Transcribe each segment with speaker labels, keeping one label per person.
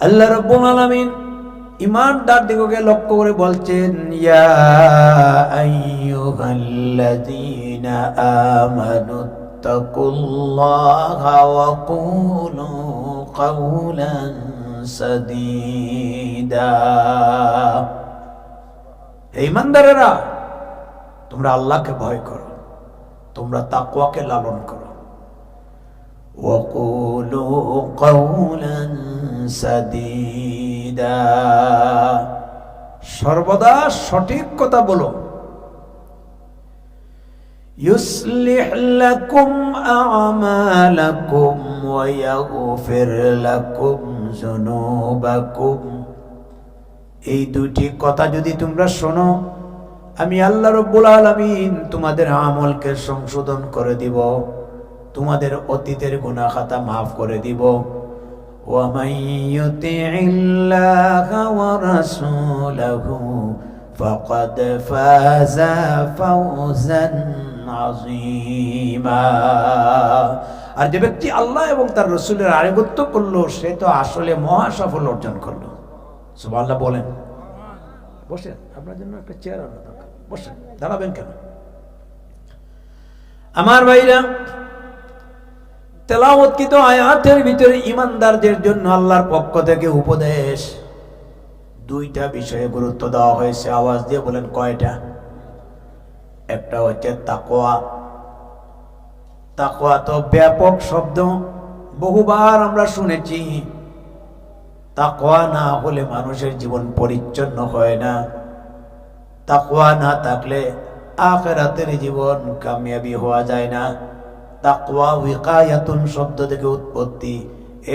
Speaker 1: আল্লাহ রাব্বুল আলামিন ঈমানদার দিগকে লক্ষ্য করে বলছেন, ইয়া আইয়ুহাল্লাযীনা আমানুত্তাকুল্লাহা ওয়া কুলু কাওলান সাদীদা। হে ঈমানদারেরা, তোমরা আল্লাহকে ভয় করো, তোমরা তাকওয়াকে লালন করো। ওয়া কুলু কাওলান সাদীদা, সর্বদা সঠিক কথা বলো। ইউসলিহ লাকুম আমালাকুম ওয়া ইয়াগফির লাকুম যুনুবাকুম। এই দুটি কথা যদি তোমরা শোনো, আমি আল্লাহ রাব্বুল আলামিন তোমাদের আমলকে সংশোধন করে দিব, তোমাদের অতীতের গুনাহ খাতা মাফ করে দিব। وَمَن يُطِعِ اللَّهَ وَرَسُولَهُ فَقَدْ فَازَ فَوْزًا عَظِيمًا। আর যে ব্যক্তি আল্লাহ এবং তার রাসূলের আনুগত্য করলো, সে তো আসলে মহা সাফল্য অর্জন করলো। সুবহানাল্লাহ বলেন। বসেন, আপনার জন্য একটা চেয়ার আনা দরকার। বসেন, দাঁড়াবেন কেন? আমার ভাইরা, তেলাওয়াতকৃত আয়াতের ভিতরে ঈমানদারদের জন্য আল্লাহর পক্ষ থেকে উপদেশ, দুইটা বিষয়ে গুরুত্ব দেওয়া হয়েছে। আওয়াজ দিয়ে বলেন কয়টা? একটা হচ্ছে তাকওয়া। তাকওয়া তো ব্যাপক শব্দ, বহুবার আমরা শুনেছি। তাকওয়া না হলে মানুষের জীবন পরিচ্ছন্ন হয় না। তাকওয়া না থাকলে আখিরাতের জীবন কামিয়াবি হওয়া যায় না। তাকওয়া উইকায়াতুন শব্দ থেকে উৎপত্তি।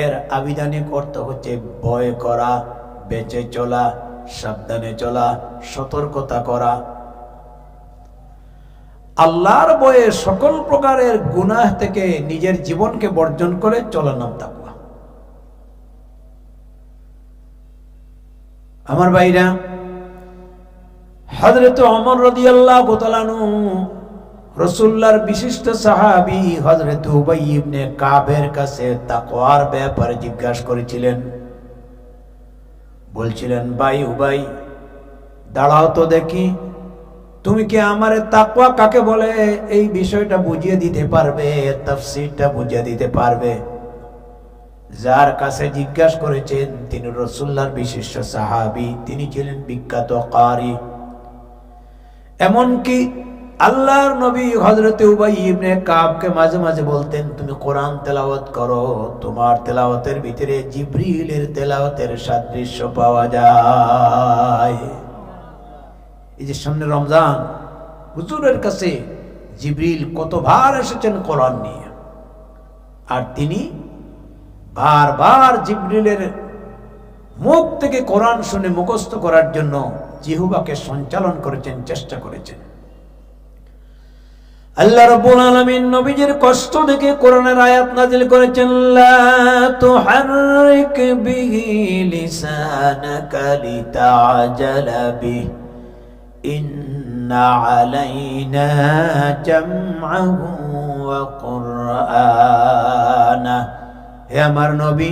Speaker 1: এর আবিধানিক অর্থ হচ্ছে ভয় করা, বেঁচে চলা, সাবধানে চলা, সতর্কতা করা। আল্লাহর ভয়ে সকল প্রকারের গুনাহ থেকে নিজের জীবনকে বর্জন করে চলার নাম তাকওয়া। আমার ভাইরা, হযরত ওমর রাদিয়াল্লাহু তাআলা আনহু রাসূলুল্লাহর বিশিষ্ট সাহাবী হযরত উবাই ইবনে কাবের কাছে তাকওয়ার ব্যাপারে জিজ্ঞাসা করেছিলেন। বলছিলেন, ভাই উবাই, দাঁড়াও তো দেখি, তুমি কি আমারে তাকওয়া কাকে বলে এই বিষয়টা বুঝিয়ে দিতে পারবে, তাফসীরটা বুঝিয়ে দিতে পারবে? যার কাছে জিজ্ঞাসা করেছেন তিনি রাসূলুল্লাহর বিশিষ্ট সাহাবী, তিনি ছিলেন বিখ্যাত কারি। এমনকি আল্লাহর নবী হযরত উবাই ইবনে কাবকে মাঝে মাঝে বলতেন, তুমি কোরআন তেলাওয়াত করো, তোমার তেলাওয়াতের ভিতরে জিবরিলের তেলাওয়াতের সাদৃশ্য পাওয়া যায়। এই যে সামনে রমজান, হুজুরের কাছে জিবরিল কতবার এসেছেন কোরআন নিয়ে, আর তিনি বারবার জিবরিলের মুখ থেকে কোরআন শুনে মুখস্থ করার জন্য জিহ্বাকে সঞ্চালন করেছেন, চেষ্টা করেছেন। আল্লাহ রাব্বুল আলামিন নবীজির কষ্ট দেখে কোরআনের আয়াত নাযিল করেছেন, লা তুহাররিক বিহি লিসানাকা লিতাআজালা বিহি ইন্না আলাইনা জামআহু ওয়া কুরআনা। হে আমার নবী,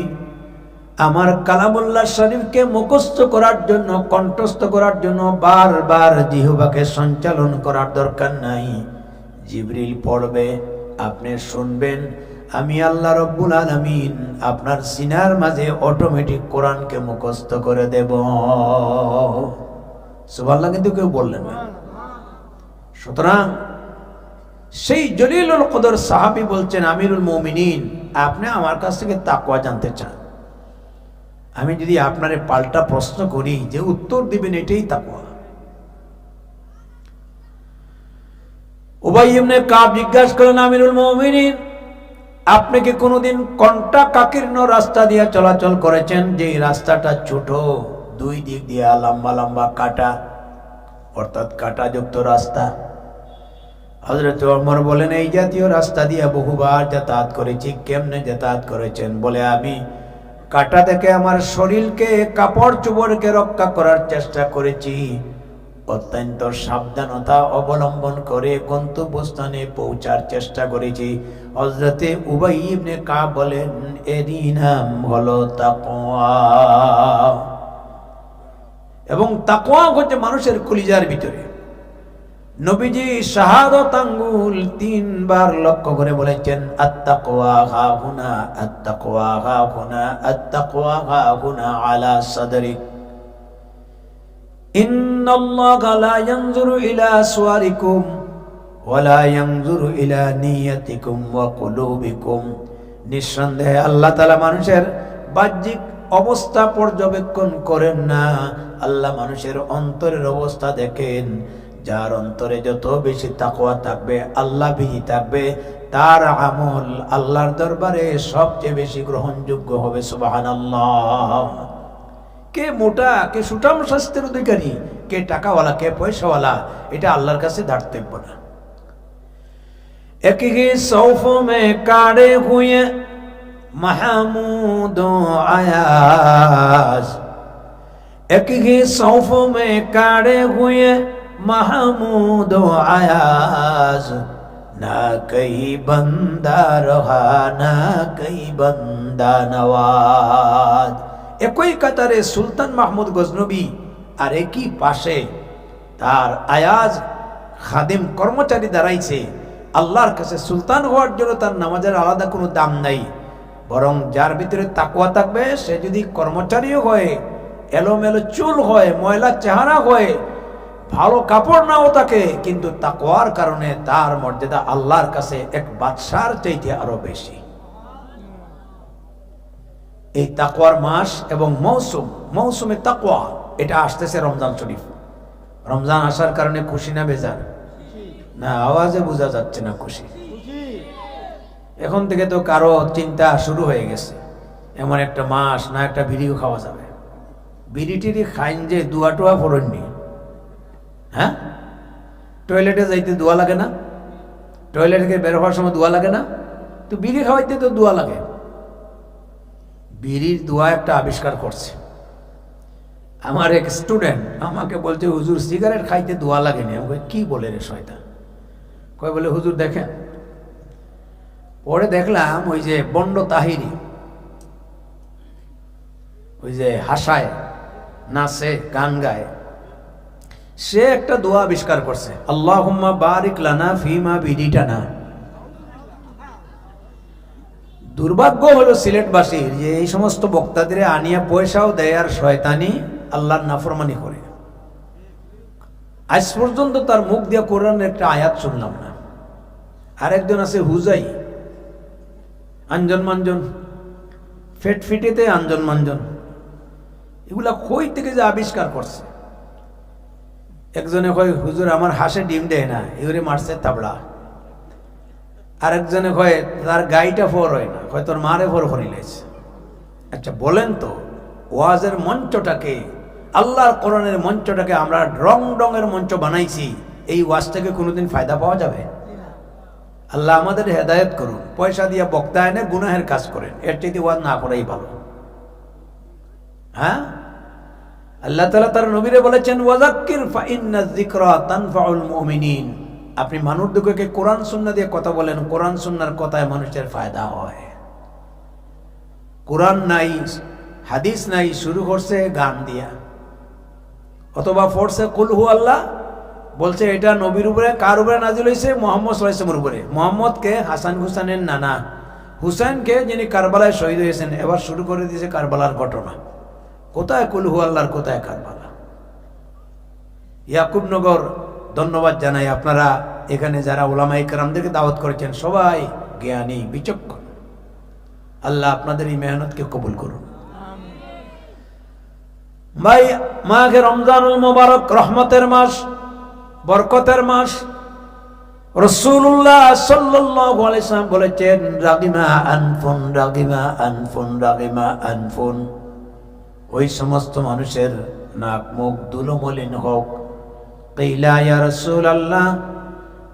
Speaker 1: আমার কালামুল্লাহ শরীফকে মুখস্থ করার জন্য, কণ্ঠস্থ করার জন্য বারবার জিহ্বাকে সঞ্চালন করার দরকার নাই। জিবরিল পড়বে, আপনি শুনবেন, আমি আল্লাহ রাব্বুল আলামিন আপনার সিনার মাঝে অটোমেটিক কোরআনকে মুখস্থ করে দেব। সুবহানাল্লাহ কিন্তু কেউ বললেন না। সুতরাং সেই জলিলুল কদর সাহাবী বলছেন, আমিরুল মুমিনিন, আপনি আমার কাছ থেকে তাকওয়া জানতে চান, আমি যদি আপনারে পাল্টা প্রশ্ন করি, যে উত্তর দিবেন এটাই তাকওয়া। উবাই ইবনে কাব জিজ্ঞাসা করেন, আমিরুল মুমিনিন, আপনি কি কোনোদিন কণ্টা কাকীর্ণ রাস্তা দিয়ে চলাচল করেছেন, যে রাস্তাটা ছোট, দুই দিক দিয়ে লম্বা লম্বা কাটা, অর্থাৎ কাটাযুক্ত রাস্তা? হযরত ওমর বলেন, এই জাতীয় রাস্তা দিয়ে বহুবার যাতায়াত করেছি। কেমনে যাতায়াত করেছেন? বলে, আমি কাটা থেকে আমার শরীরকে, কাপড় চোপড়কে রক্ষা করার চেষ্টা করেছি, অত্যন্ত সাবধানতা অবলম্বন করে গন্তব্যস্থানে পৌঁছার চেষ্টা করেছি। হযরতে উবাই ইবনে কাব বলেন, এরই নাম হলো তাকওয়া। এবং তাকওয়া হচ্ছে মানুষের কলিজার ভিতরে। নবীজি শাহাদাত আঙ্গুল 3 বার লক্ষ্য করে বলেছেন, আত্তাকওয়া হাহুনা, আত্তাকওয়া হাহুনা, আত্তাকওয়া হাহুনা আলা সাদরিক। ইন্নাল্লাহা লা ইয়ানজুরু ইলা সুওয়ারিকুম ওয়া লা ইয়ানজুরু ইলা নিয়াতিকুম ওয়া কুলুবিকুম। নিঃসন্দেহে আল্লাহ তাআলা মানুষের বাহ্যিক অবস্থা পর্যবেক্ষণ করেন না, আল্লাহ মানুষের অন্তরের অবস্থা দেখেন। যার অন্তরে যত বেশি তাকওয়া থাকবে, আল্লাহ ভীতি থাকবে, তার আমল আল্লাহর দরবারে সবচেয়ে বেশি গ্রহণযোগ্য হবে। সুবহানাল্লাহ। কে মোটা, কে সুঠাম স্বাস্থ্যের অধিকারী, কে টাকাওয়ালা, কে পয়সাওয়ালা, এটা আল্লাহর কাছে দাঁড়াতেব না। এক হি সৌফ মে কাড়ে হুয়ে মাহমুদ আয়াজ, এক হি সৌফ মে কাড়ে হুয়ে মাহমুদ আয়াজ, না কই বন্দা রহা না কই বন্দা নওয়াজ। একই কাতারে সুলতান মাহমুদ গজনবী আর একই পাশে তার আয়াজ খাদিম কর্মচারী দাঁড়াইছে। আল্লাহর কাছে সুলতান হওয়ার জন্য তার নামাজের আলাদা কোনো দাম নাই, বরং যার ভিতরে তাকওয়া থাকবে সে যদি কর্মচারীও হয়, এলোমেলো চুল হয়, ময়লা চেহারা হয়, ভালো কাপড় নাও থাকে, কিন্তু তাকওয়ার কারণে তার মর্যাদা আল্লাহর কাছে এক বাদশার চাইতে আরো বেশি। এই তাকওয়ার মাস এবং মৌসুমে তাকওয়া, এটা আসতেছে রমজান শরীফ। রমজান আসার কারণে খুশি না বেজার? না, আওয়াজে বোঝা যাচ্ছে না খুশি। এখন থেকে তো কারো চিন্তা শুরু হয়ে গেছে, এমন একটা মাস না একটা বিড়িও খাওয়া যাবে। বিড়ি টিড়ি খাইন যে দুয়া টুয়া ফোরননি, হ্যাঁ? টয়লেটে যাইতে দোয়া লাগে না? টয়লেট থেকে বের হওয়ার সময় দোয়া লাগে না? তো বিড়ি খাওয়াইতে তো দোয়া লাগে। বিড়ির দোয়া একটা আবিষ্কার করছে। আমার এক স্টুডেন্ট আমাকে বলছে, হুজুর সিগারেট খাইতে দোয়া লাগেনি। আমাকে কি বলে রে শয়তান? কয় বলে, হুজুর দেখেন। পরে দেখলাম ওই যে বন্ড তাহিরি, ওই যে হাসায়, নাচে, গান গায়, সে একটা দোয়া আবিষ্কার করছে, আল্লাহুম্মা বারিক লানা ফিমা বিডিটানা। দুর্ভাগ্য হলো সিলেটবাসীর যে এই সমস্ত বক্তাদের আনিয়া পয়সাও দেয় আর শয়তানি আল্লাহর নাফরমানি করে। আজ পর্যন্ত তার মুখ দিয়ে কোরআনের একটা আয়াত শুনলাম না। আরেকজন আছে হুজাই, আঞ্জন মাঞ্জন, ফেটফিটেতে আঞ্জন মাঞ্জন, এগুলা কই থেকে যে আবিষ্কার করছে। একজনে কয়, হুজুর আমার হাঁসে ডিম দেয় না, এবারে মারছে তাবড়া। আরেকজনে কয়, তার গাইটা ফোর হয় না, কয় তোর মারে ফোর করিলেছে। আচ্ছা বলেন তো, ওয়াজের মঞ্চটাকে, আল্লাহর কোরআনের মঞ্চটাকে আমরা রং রঙের মঞ্চ বানাইছি, এই ওয়াজ থেকে কোনোদিন ফায়দা পাওয়া যাবে? আল্লাহ আমাদের হেদায়েত করুন। পয়সা দিয়ে বক্তা এনে গুনাহের কাজ করেন, এর চাইতে ওয়াজ না করাই ভালো। হ্যাঁ, আল্লাহ তাআলা তার নবীরে বলেছেন, ওয়াযাক্কির ফাইন্নায যিকরা তানফাউল মুমিনিন। আপনি মানুষদেরকে কোরআন সুন্নাহ দিয়ে কথা বলেন, কোরআন সুন্নাহর কথায় মানুষের ফায়দা হয়। কোরআন নাই, হাদিস নাই, শুরু করছে গান দিয়া, অথবা পড়ছে কুল হু আল্লাহ, বলছে এটা নবীর উপরে, কার উপরে নাজিল হয়েছে? মুহাম্মদ সাল্লাল্লাহু আলাইহি ওয়াসাল্লামের উপরে। মুহাম্মদকে হাসান হুসাইনের নানা, হুসাইনকে যিনি কারবালায় শহীদ হয়েছেন। এবার শুরু করে দিয়েছে কারবালার ঘটনা। কোথায় কুল হু আল্লাহর, কোথায় কারবালা? ইয়াকুবনগর ধন্যবাদ জানাই, আপনারা এখানে যারা উলামা ইকরামদেরকে দাওয়াত করেছেন সবাই জ্ঞানী, বিচক্ষণ। আল্লাহ আপনাদের এই মেহনতকে কবুল করুন। ভাই, মাহে রমজানুল মুবারক রহমতের মাস, বরকতের মাস। রাসূলুল্লাহ সাল্লাল্লাহু আলাইহি ওয়াসাল্লাম বলেছেন, রাগিমা আনফুন, রাগিমা আনফুন, রাগিমা আনফুন। ওই সমস্ত মানুষের নাক মুখ ধুলোমলিন হোক। কিলা ইয়া রাসূলুল্লাহ,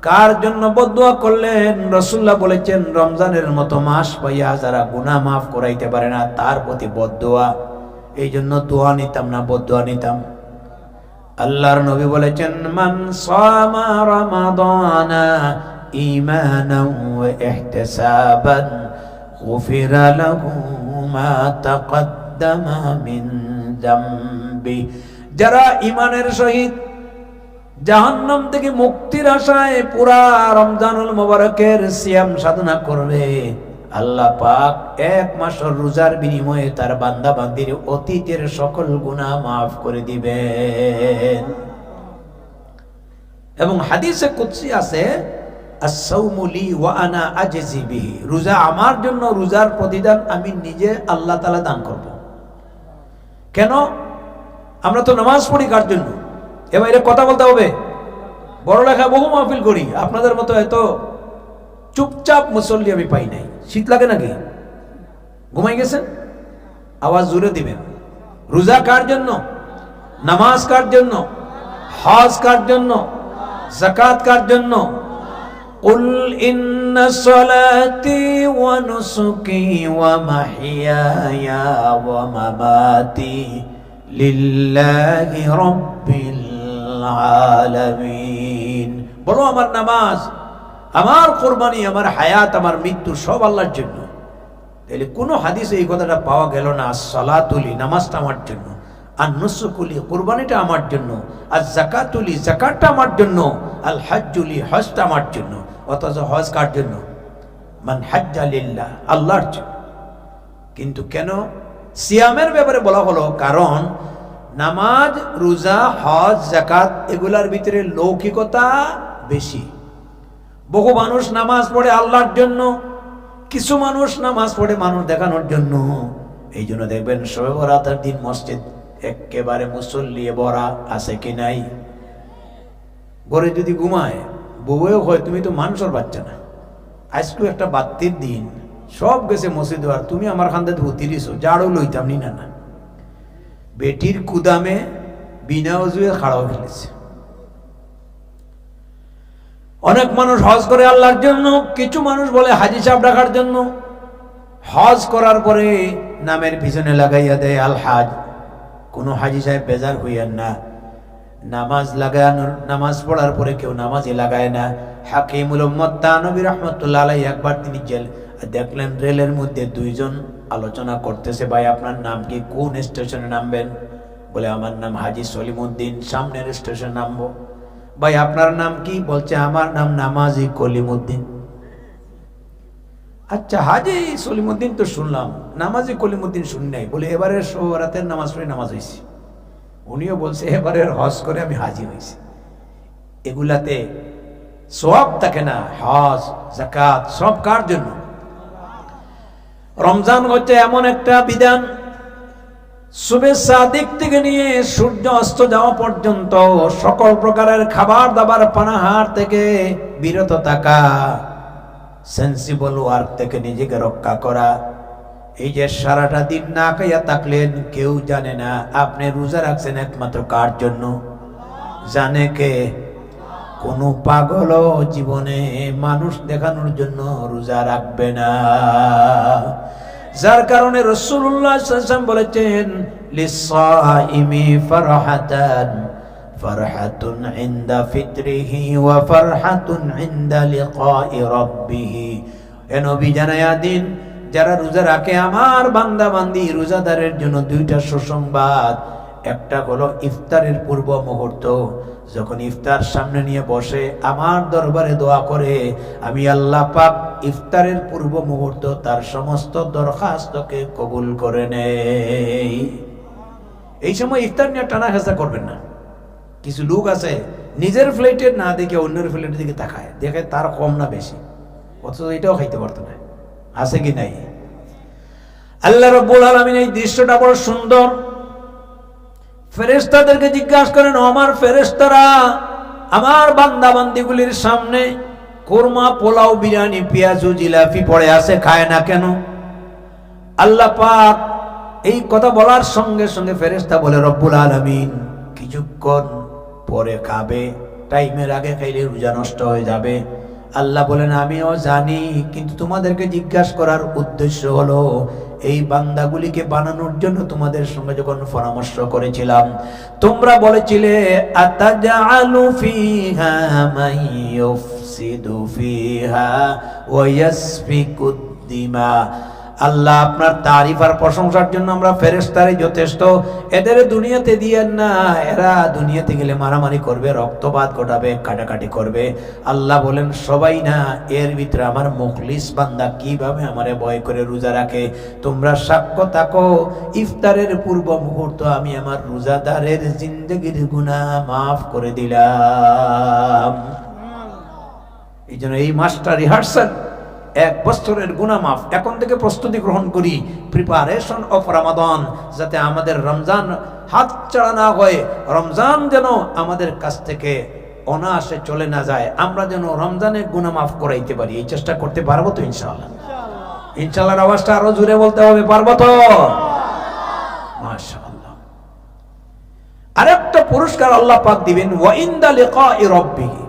Speaker 1: কার জন্য বদদুয়া করলেন? রাসূলুল্লাহ বলেছেন, রমজানের মতো মাস পাইয়া যারা গুনাহ মাফ করাইতে পারে না তার প্রতি বদদুয়া। এই জন্য দোয়া নিতাম না, বদদুয়া নিতাম। আল্লাহর নবী বলেছেন, মান সামা রমাদানা ঈমানান ওয়া ইহতিসাবান গুফিরা লাহু মা তাকদ্দামা মিন যামবি। যারা ঈমানের সহিত জাহান্নাম থেকে মুক্তির আশায় পুরা রমজানুল মুবারকের সিয়াম সাধনা করবে, আল্লাহ পাক এক মাসের রোজার বিনিময়ে তার বান্দা বান্দির অতীতের সকল গুনাহ মাফ করে দিবেন। এবং হাদিসে কুদসি আছে, আস-সাওমু লি ওয়া আনা আজজি বিহি, রোজা আমার জন্য, রোজার প্রতিদান আমি নিজে আল্লাহ তাআলা দান করব। কেন? আমরা তো নামাজ পড়ি কার জন্য? এবার এটা কথা বলতে হবে। বড় লেখা বহু মাহফিল করি, আপনাদের মতো এত চুপচাপ মুসল্লি আমি পাই নাই। শীত লাগে নাকি? ঘুমাই গেছেন? আওয়াজ জোরে দিবেন। রোজা কার জন্য? নামাজ কার জন্য? হজ কার জন্য? যাকাত কার জন্য? কুল ইন্না সলাতি ওয়া নুসুকি ওয়া মাহইয়ায়া ওয়া মামাতি লিল্লাহি রাব্বিল আলামিন। বলো আমার নামাজ, আমার কুরবানি, আমার হায়াত, আমার মৃত্যু সব আল্লাহর জন্য। তাহলে কোন হাদিসে এই কথাটা পাওয়া গেল না, সালাতুলি, নামাজটা আমার জন্য, আর নুসুকুলি, কুরবানিটা আমার জন্য, আর যাকাতুলি, যাকাতটা আমার জন্য, আল হজ্জুলি, হজটা আমার জন্য। অথচ হজ কার জন্য? মান হাজ্জা লিল্লাহ, আল্লাহর জন্য। কিন্তু কেন সিয়ামের ব্যাপারে বলা হলো? কারণ নামাজ, রোজা, হজ, যাকাত এগুলার ভিতরে লৌকিকতা বেশি। বহু মানুষ নামাজ পড়ে আল্লাহর জন্য, কিছু মানুষ নামাজ পড়ে মানুষ দেখানোর জন্য। এই জন্য দেখবেন শবে বরাতের দিন মসজিদ একেবারে মুসল্লি ভরা, আছে কি নাই? ঘরে যদি ঘুমায়, বউও হয় তুমি তো মানুষের বাচ্চা না, আজকে একটা বাত্তির দিন, সব গেছে মসজিদ, আর তুমি আমার খান্দে ধুতি দিছো, জাড়ও লইতাম নি না। বেটির কুদামে বিনা ওজুয়ে খাড়াও ফেলেছে। অনেক মানুষ হজ করে আল্লাহর জন্য, কিছু মানুষ বলে হাজি সাহেব ডাকার জন্য। হজ করার পরে নামের পিছনে লাগাইয়া দেয় আল হাজ। কোন হাজি সাহেব বেজার হইয়ান না, নামাজ লাগানোর, নামাজ পড়ার পরে কেউ নামাজই লাগায় না। হাকিমুল উম্মত তানবী রাহমাতুল্লাহ আলাইহি একবার তিনি দেখলেন রেলের মধ্যে দুইজন আলোচনা করতেছে, ভাই আপনার নাম কি, কোন স্টেশনে নামবেন? বলে আমার নাম হাজি সলিমউদ্দিন, সামনের স্টেশনে নামবো। ভাই আপনার নাম কি? বলছে আমার নাম নামাজি কলিমউদ্দিন। আচ্ছা হাজি সলিমউদ্দিন তো শুনলাম, নামাজি কলিমউদ্দিন শুনি নাই। বলে এবারে রাতের নামাজ পড়ে নামাজ হয়েছি। উনিও বলছে এবারের হজ করে আমি হাজি হয়েছি। এগুলাতে সওয়াব থাকে না। হজ, যাকাত সব কার জন্য? রমজান হচ্ছে এমন একটা বিধান, সুবে সাদিক থেকে নিয়ে সূর্য অস্ত যাওয়া পর্যন্ত সকল প্রকারের খাবার দাবার পানাহার থেকে বিরত থাকা, সেন্সিবল ওয়ার্ক থেকে নিজেকে রক্ষা করা। এই যে সারাটা দিন না খাইয়া থাকলেন, কেউ জানে না আপনি রোজা রাখছেন একমাত্র কার জন্য? জানে কে? কোন পাগল জীবনে মানুষ দেখানোর জন্য রোজা রাখবে না। যার কারণে রাসূলুল্লাহ সাল্লাল্লাহু আলাইহি ওয়াসাল্লাম বলেছেন, লিস-সাইমি ফারহাতান, ফারহাতুন ইনদা ফিতরিহি ওয়া ফারহাতুন ইনদা লিকাই রাব্বিহি। এ নবী জানায়া দিন, যারা রোজা রাখে আমার বান্দা বান্দি রোজাদারের জন্য দুইটা সুসংবাদ। একটা হলো ইফতারের পূর্ব মুহূর্ত, যখন ইফতার সামনে নিয়ে বসে আমার দরবারে দোয়া করে, আমি আল্লাহ পাক ইফতারের পূর্ব মুহূর্ত তার সমস্ত দরখাস্তকে কবুল করে নেই। এই সময় ইফতার নিয়ে টানা হেঁচা করবেন না। কিছু লোক আছে নিজের প্লেটে না দেখে অন্যের প্লেটের দিকে তাকায়, দেখে তার কম না বেশি, অথচ এটাও খাইতে পারতো না। আছে কি নাই? আল্লাহ রাব্বুল আলামিন এই দৃশ্যটা বড় সুন্দর। ফেরেশতাদেরকে জিজ্ঞাসা করেন, আমার ফেরেশতারা আমার বান্দা বান্দিগুলির সামনে কুরমা, পোলাও, বিরিয়ানি, পেঁয়াজু, জিলাপি পড়ে আছে, খায় না কেন? আল্লাহ পাক এই কথা বলার সঙ্গে সঙ্গে ফেরেশতা বলে, রব্বুল আলামিন কিছুক্ষণ পরে খাবে, টাইমের আগে খাইলে রোজা নষ্ট হয়ে যাবে। আল্লাহ বলেন, আমিও জানি, কিন্তু তোমাদেরকে জিজ্ঞাসা করার উদ্দেশ্য হলো এই বান্দাগুলিকে বানানোর জন্য তোমাদের সঙ্গে যখন পরামর্শ করেছিলাম, তোমরা বলেছিলে আতাজালু ফিহা মান ইউফসিদু ফিহা ওয়া ইয়াসফিকুদ দিমা, আল্লাহ আপনার তারিফ আর প্রশংসার জন্য আমরা ফেরেশতারই যথেষ্ট। এদের দুনিয়াতে দিয়েন না, এরা দুনিয়াতে গেলে মারামারি করবে, রক্তপাত ঘটাবে, কাটাকাটি করবে। আল্লাহ বলেন সবাই না, এর ভিতরে আমার মুখলিস বান্দা কিভাবে আমারে ভয় করে রোজা রাখে। তোমরা সাক্ষ্য থাকো, ইফতারের পূর্ব মুহূর্ত আমি আমার রোজাদারের জিন্দেগির গুনাহ মাফ করে দিলাম। এই জন্য এই মাসটা রিহার্সাল, 1 বছরের গুনাহ মাফ। এখন থেকে প্রস্তুতি গ্রহণ করি, প্রিপারেশন অফ রমাদান, যাতে আমাদের রমজান হাতছাড়া না হয়, রমজান যেন আমাদের কাছ থেকে অনায়াসে চলে না যায়, আমরা যেন রমজানের গুনাহ মাফ করাইতে পারি। এই চেষ্টা করতে পারবো তো ইনশাআল্লাহ? ইনশাআল্লাহর আওয়াজটা আরো জোরে বলতে হবে, পারবো তো? মাশাআল্লাহ। আরেকটা পুরস্কার আল্লাহ পাক দিবেন, ওয়া ইনদা লিকাই রাব্বিহি।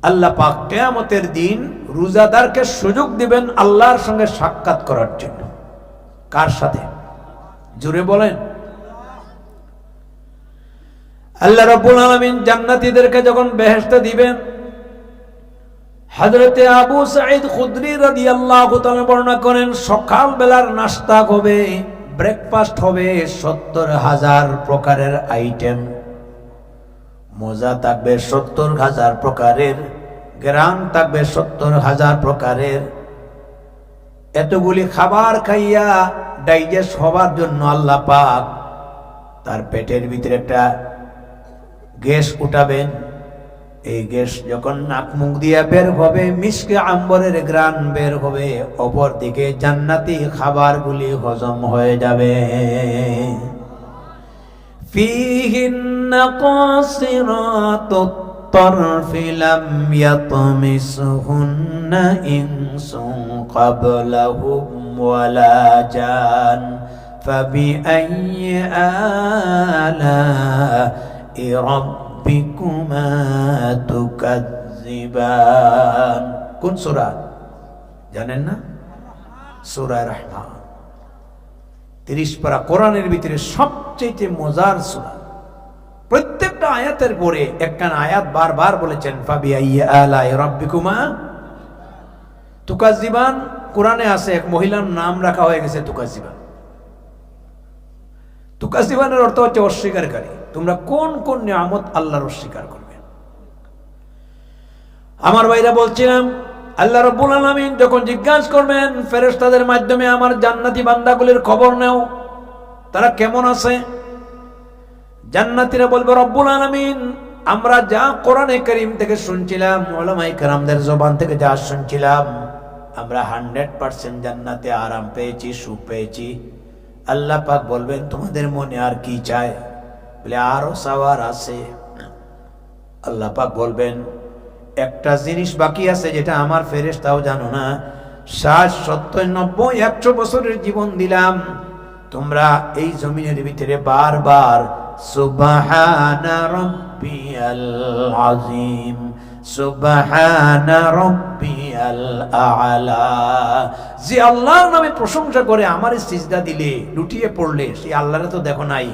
Speaker 1: আল্লাহ পাক কিয়ামতের দিন রোজাদারকে সুযোগ দিবেন আল্লাহর সঙ্গে সাক্ষাৎ করার জন্য। কার সাথে? জোরে বলেন। আল্লাহ রাব্বুল আলামিন জান্নাতীদেরকে যখন বেহেশতে দিবেন, হযরতে আবু সাঈদ খুদরি রাদিয়াল্লাহু তাআলা বর্ণনা করেন, সকাল বেলার নাস্তা হবে, ব্রেকফাস্ট হবে 70,000 প্রকারের আইটেম, মজা থাকবে 70,000 প্রকারের, গ্রাম থাকবে 70,000 প্রকারের। এতগুলি খাবার খাইয়া ডাইজেস্ট হবার জন্য আল্লাহ পাক তার পেটের ভিতরে একটা গ্যাস উঠাবেন। এই গ্যাস যখন নাক মুখ দিয়ে বের হবে, মিশকে আম্বরের গ্রান বের হবে, অপর দিকে জান্নাতি খাবারগুলি হজম হয়ে যাবে। فيهن قاصرات الطرف لم يطمسهن إنس قبلهم ولا جان فبأي آلاء ربكما تكذبان। কোন সূরা জানেন না? সূরা রহমান। 30 পারা কোরআনের ভিতরে সবচেয়ে মজার সূরা। প্রত্যেকটা আয়াতের পরে একটা আয়াত বারবার বলেছেন, ফাবিআইয়ি আলাই রাব্বিকুমা তুকাজ্জিবান। কোরআনে আছে, এক মহিলার নাম রাখা হয়ে গেছে তুকাজ্জিবান। তুকাজ্জিবানের অর্থ হচ্ছে অস্বীকারী। তোমরা কোন কোন নিয়ামত আল্লাহর অস্বীকার করবে? আমার ভাইরা বলছিলাম, আল্লাহ রাব্বুল আলামিন যখন জিজ্ঞাসা করবেন ফেরেশতাদের মাধ্যমে, আমার জান্নাতি বান্দাগুলির খবর নাও, তারা কেমন আছে? জান্নাতীরা বলবে, রব্বুল আলামিন আমরা যা কোরআনে কারীম থেকে শুনছিলাম, উলামায়ে কেরামদের জবান থেকে যা শুনছিলাম, আমরা 100% জান্নাতে আরাম পেয়েছি, সুখ পেয়েছি। আল্লাহ পাক বলবেন, তোমাদের মনে আর কি চায়? বলে আরো চাওয়ার আছে। আল্লাহ পাক বলবেন, একটা জিনিস বাকি আছে যেটা আমার ফেরেশতাও জানো না। 60, 70, 90, 100 বছরের জীবন দিলাম, তোমরা এই জমিনের ভিতরে বারবার সুবহানা রাব্বিয়াল আযীম, সুবহানা রাব্বিয়াল আ'লা, যে আল্লাহর নামে প্রশংসা করে আমার সিজদা দিলে, লুটিয়ে পড়লে, সেই আল্লাহরে তো দেখো নাই।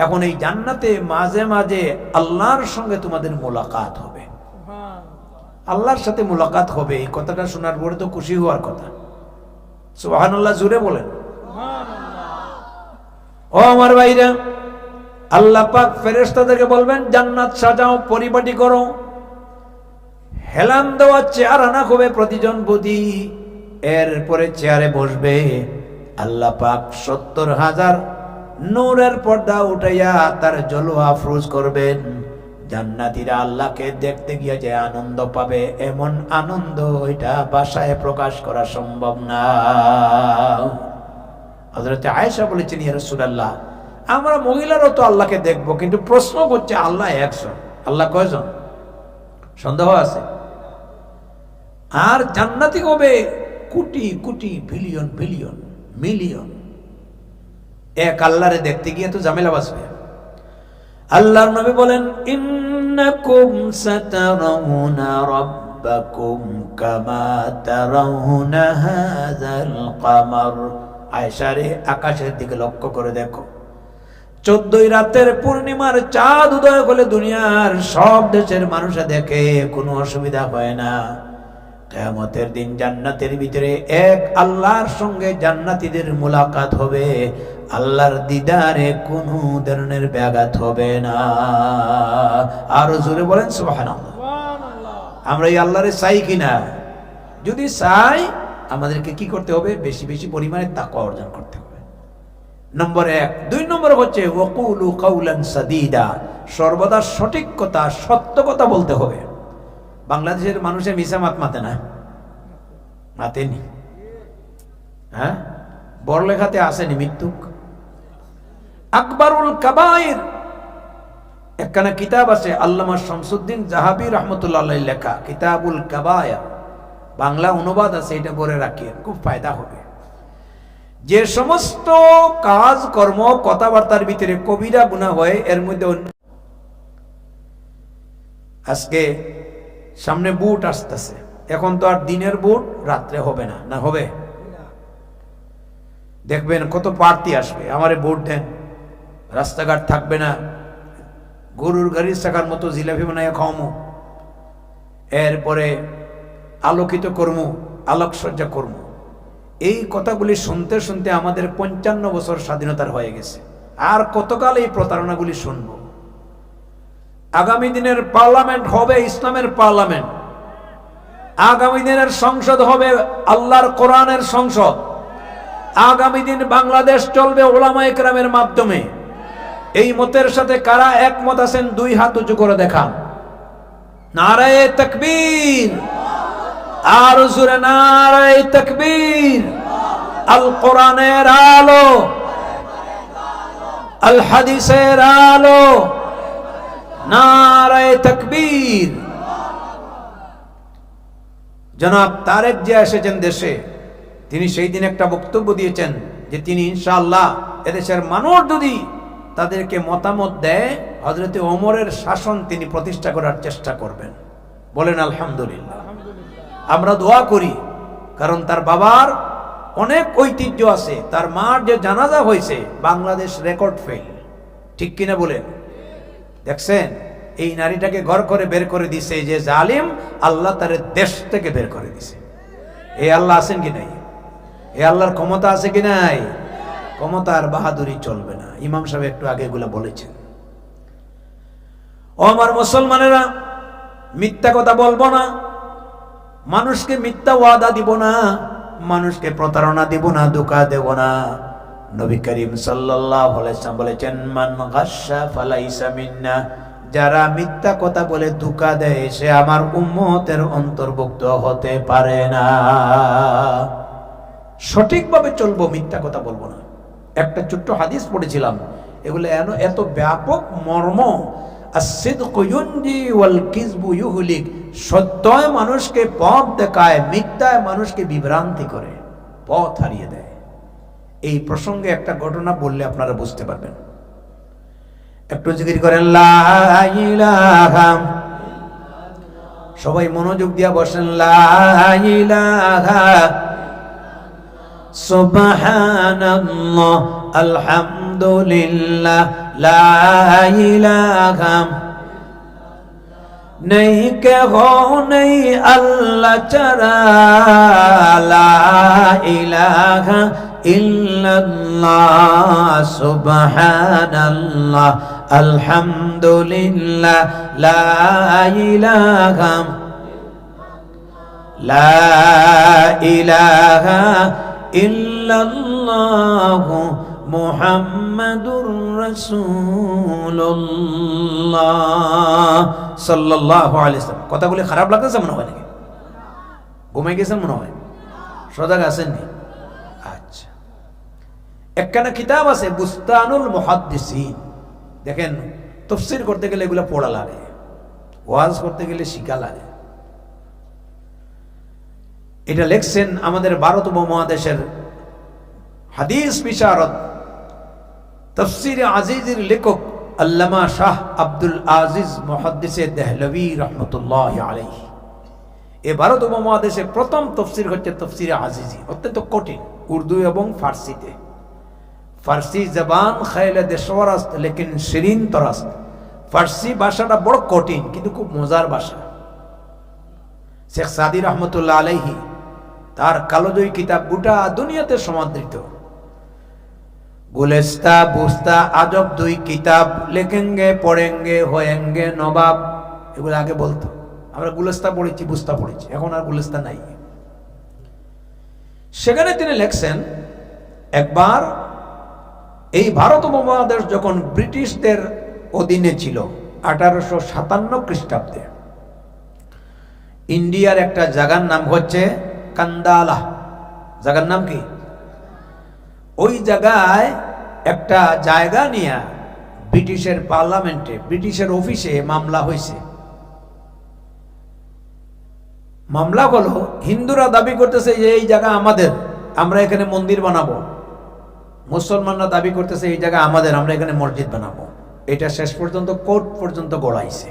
Speaker 1: এখন এই জান্নাতে মাঝে মাঝে আল্লাহর সঙ্গে তোমাদের মোলাকাত হবে, আল্লাহর সাথে মুলাকাত হবে। এই কথাটা শোনার পরে তো খুশি হওয়ার কথা। সুবহানাল্লাহ জোরে বলেন। ও আমার ভাইরা, আল্লাহ পাক ফেরেশতাদেরকে বলবেন, জান্নাত সাজাও, পরিপাটি করো, হেলান দেওয়া চেয়ার আনা হবে প্রতিজন প্রতি। এরপরে চেয়ারে বসবে আল্লাহ পাক 70,000 নূরের পর্দা উঠাইয়া তার জলওয়া আফরোজ করবেন। জান্নাতীরা আল্লাহকে দেখতে গিয়ে যে আনন্দ পাবে, এমন আনন্দ এটা ভাষায় প্রকাশ করা সম্ভব না। হযরত আয়েশা বলেছেন, ইয়া রাসূলুল্লাহ আমরা মহিলারও তো আল্লাহকে দেখবো, কিন্তু প্রশ্ন করছে আল্লাহ একজন, আল্লাহ কয়জন? সন্দেহ আছে। আর জান্নাতি হবে crore crore, billion billion, million. এক আল্লাহরে দেখতে গিয়ে তো ঝামেলা বাঁচবে। আল্লাহর নবী বলেন, ইন্নাকুম সাতারাউনা রাব্বাকুম কামা তারাউনা হাযাল কমার। আয়েশা রে, আকাশের দিকে লক্ষ্য করে দেখো, 14 রাতের পূর্ণিমার চাঁদ উদয় হলে দুনিয়ার সব দেশের মানুষে দেখে, কোনো অসুবিধা হয় না। কিয়ামতের দিন জান্নাতের ভিতরে এক আল্লাহর সঙ্গে জান্নাতীদের মুলাকাত হবে, আল্লাহর দিদারে কোনো ধরনের ব্যাঘাত হবে না। আর জোরে বলেন সুবহানাল্লাহ। আমরা এই আল্লাহরে চাই কিনা? যদি চাই আমাদেরকে কি করতে হবে? বেশি বেশি পরিমাণে তাকওয়া অর্জন করতে হবে, নম্বর 1। 2 নম্বর হচ্ছে ওয়াকুলু কাউলান সাদীদা, সর্বদা সঠিক কথা, সত্য কথা বলতে হবে। বাংলাদেশের মানুষের মিছা মাতে না, মাতেনি। হ্যাঁ, বড়লেখাতে আসেনি মৃত্যুক। আকবরুল কাবায়ের একখানা কিতাব আছে, আল্লামা শামসুদ্দিন জাহাবী রাহমাতুল্লাহ আলাইহি লেখা কিতাবুল কাবায়ের, বাংলা অনুবাদ আছে, এটা পড়ে রাখেন, খুব ফায়দা হবে। যে সমস্ত কাজ কর্ম কথাবার্তার ভিতরে কবিরা গুনাহ হয়, এর মধ্যে আজকে সামনে বুট আসতেছে, এখন তো আর দিনের বুট রাত্রে হবে না, না হবে? দেখবেন কত প্রার্থী আসবে, আমারে ভোট দেন, রাস্তাঘাট থাকবে না, গরুর গাড়ির চাকার মতো জিলাপি বানাইয়া খাওয়ামু, এরপরে আলোকিত কর্মু, আলোকসজ্জা কর্মু। এই কথাগুলি শুনতে শুনতে আমাদের 55 বছর স্বাধীনতার হয়ে গেছে, আর কতকাল এই প্রতারণাগুলি শুনব? আগামী দিনের পার্লামেন্ট হবে ইসলামের পার্লামেন্ট, আগামী দিনের সংসদ হবে আল্লাহর কোরআনের সংসদ, আগামী দিন বাংলাদেশ চলবে উলামায়ে কেরামের মাধ্যমে। এই মতের সাথে কারা একমত আছেন? 2 হাত উঁচু করে দেখান। নারায়ে তাকবীর, আর জোরে নারায়ে তাকবীর। আল কোরআনের আলো, আল হাদিসের আলো, নারায়ে তাকবীর। জনাব তারেক জিয়া এসেছেন দেশে, তিনি সেই দিন একটা বক্তব্য দিয়েছেন যে তিনি ইনশাআল্লাহ এদেশের মানুষ যদি তাদেরকে মতামত দেয়, হযরতে ওমরের শাসন তিনি প্রতিষ্ঠা করার চেষ্টা করবেন। বলেন আলহামদুলিল্লাহ। আমরা দোয়া করি, কারণ তার বাবার অনেক ঐতিহ্য আছে, তার মার যে জানাজা হয়েছে বাংলাদেশ রেকর্ড ফেল, ঠিক কিনা বলেন? দেখছেন, এই নারীটাকে ঘর করে বের করে দিছে যে জালিম, আল্লাহ তার দেশ থেকে বের করে দিছে। এই আল্লাহ আছেন কি নাই? এই আল্লাহর ক্ষমতা আছে কি নাই? ক্ষমতা আর বাহাদুরি চলবে না। ইমাম সাহেব একটু আগে এগুলো বলেছেন। ও আমার মুসলমানেরা, মিথ্যা কথা বলবো না, মানুষকে মিথ্যা ওয়াদা দিব না, মানুষকে প্রতারণা দিব না, ধোঁকা দেব না। নবী করিম সাল্লাল্লাহু আলাইহি ওয়াসাল্লাম বলেছেন, মান গাশশা ফালাইসা মিন্না, যারা মিথ্যা কথা বলে ধোঁকা দেয় সে আমার উম্মতের অন্তর্ভুক্ত হতে পারে না। সঠিকভাবে চলবো, মিথ্যা কথা বলবো না। একটা ছোট্ট হাদিস পড়েছিলাম, এগুলো এত ব্যাপক মর্ম। as-sidqu yunji wal kizbu yuhlik, সত্যই মানুষকে পথ দেখায়, মিথ্যায় মানুষকে বিভ্রান্তি করে, পথ হারিয়ে দেয়। এই প্রসঙ্গে একটা ঘটনা বললে আপনারা বুঝতে পারবেন। একটু জিকির করেন লা ইলাহা, সবাই মনোযোগ দিয়া বসেন। লা ইলাহা সুবহানাল্লাহ আলহামদুলিল্লাহ লা ইলাহা, নেই কেহ নেই আল্লাহ ছাড়া, লা ইলাহা ইল্লাল্লাহ সুবহানাল্লাহ আলহামদুলিল্লাহ লা ইলাহা, লা ইলাহা ইল্লাল্লাহ মুহাম্মাদুর রাসূলুল্লাহ সাল্লাল্লাহু আলাইহি ওয়াসাল্লাম। কথাগুলি খারাপ লাগতেছে মনে হয় নাকি? ঘুমাই গেছেন মনে হয়, সজাগ আছেননি? আচ্ছা, একখানা কিতাব আছে বুস্তানুল মুহাদ্দিসিন। দেখেন, তাফসীর করতে গেলে এগুলো পড়া লাগে, ওয়াজ করতে গেলে শিখা লাগে। এটা লেখছেন আমাদের ভারত উপমহাদেশের হাদিস বিশারদ, তাফসীরে আজিজের লেখক আল্লামা শাহ আব্দুল আজিজ মুহাদ্দিসে দেহলভী রহমতুল্লাহ আলাইহি। এ ভারত উপমহাদেশে প্রথম তফসির হচ্ছে তফসিরে আজিজি, অত্যন্ত কঠিন, উর্দু এবং ফার্সিতে। ফার্সি জবান খাইলে দেশওয়ার আস্ত, লেকিন শিরিন তরাস্ত। ফার্সি ভাষাটা বড় কঠিন কিন্তু খুব মজার ভাষা। শেখ সাদি রহমতুল্লাহ আলাইহি তার কালোজয়ী কিতাব গোটা দুনিয়াতে সমাদৃত। গুলেস্তা বুস্তা আজব দুই কিতাব, লেখেঙ্গে পড়েঙ্গে হয়েঙ্গে নবাব, এগুলো আগে বলতো। আমরা গুলেস্তা পড়েছি, বুস্তা পড়েছি, এখন আর গুলেস্তা নাই। সেখানে তিনি লেখছেন, একবার এই ভারত উপমহাদেশ যখন ব্রিটিশদের অধীনে ছিল 1857 খ্রিস্টাব্দে, ইন্ডিয়ার একটা জায়গার নাম হচ্ছে কান্দালা। জায়গার নাম কি? ওই জায়গায় একটা জায়গা নিয়ে ব্রিটিশের পার্লামেন্টে, ব্রিটিশের অফিসে মামলা হয়েছে। মামলা হলো, হিন্দুরা দাবি করতেছে যে এই জায়গা আমাদের, আমরা এখানে মন্দির বানাবো। মুসলমানরা দাবি করতেছে এই জায়গা আমাদের, আমরা এখানে মসজিদ বানাবো। এটা শেষ পর্যন্ত কোর্ট পর্যন্ত গড়াইছে।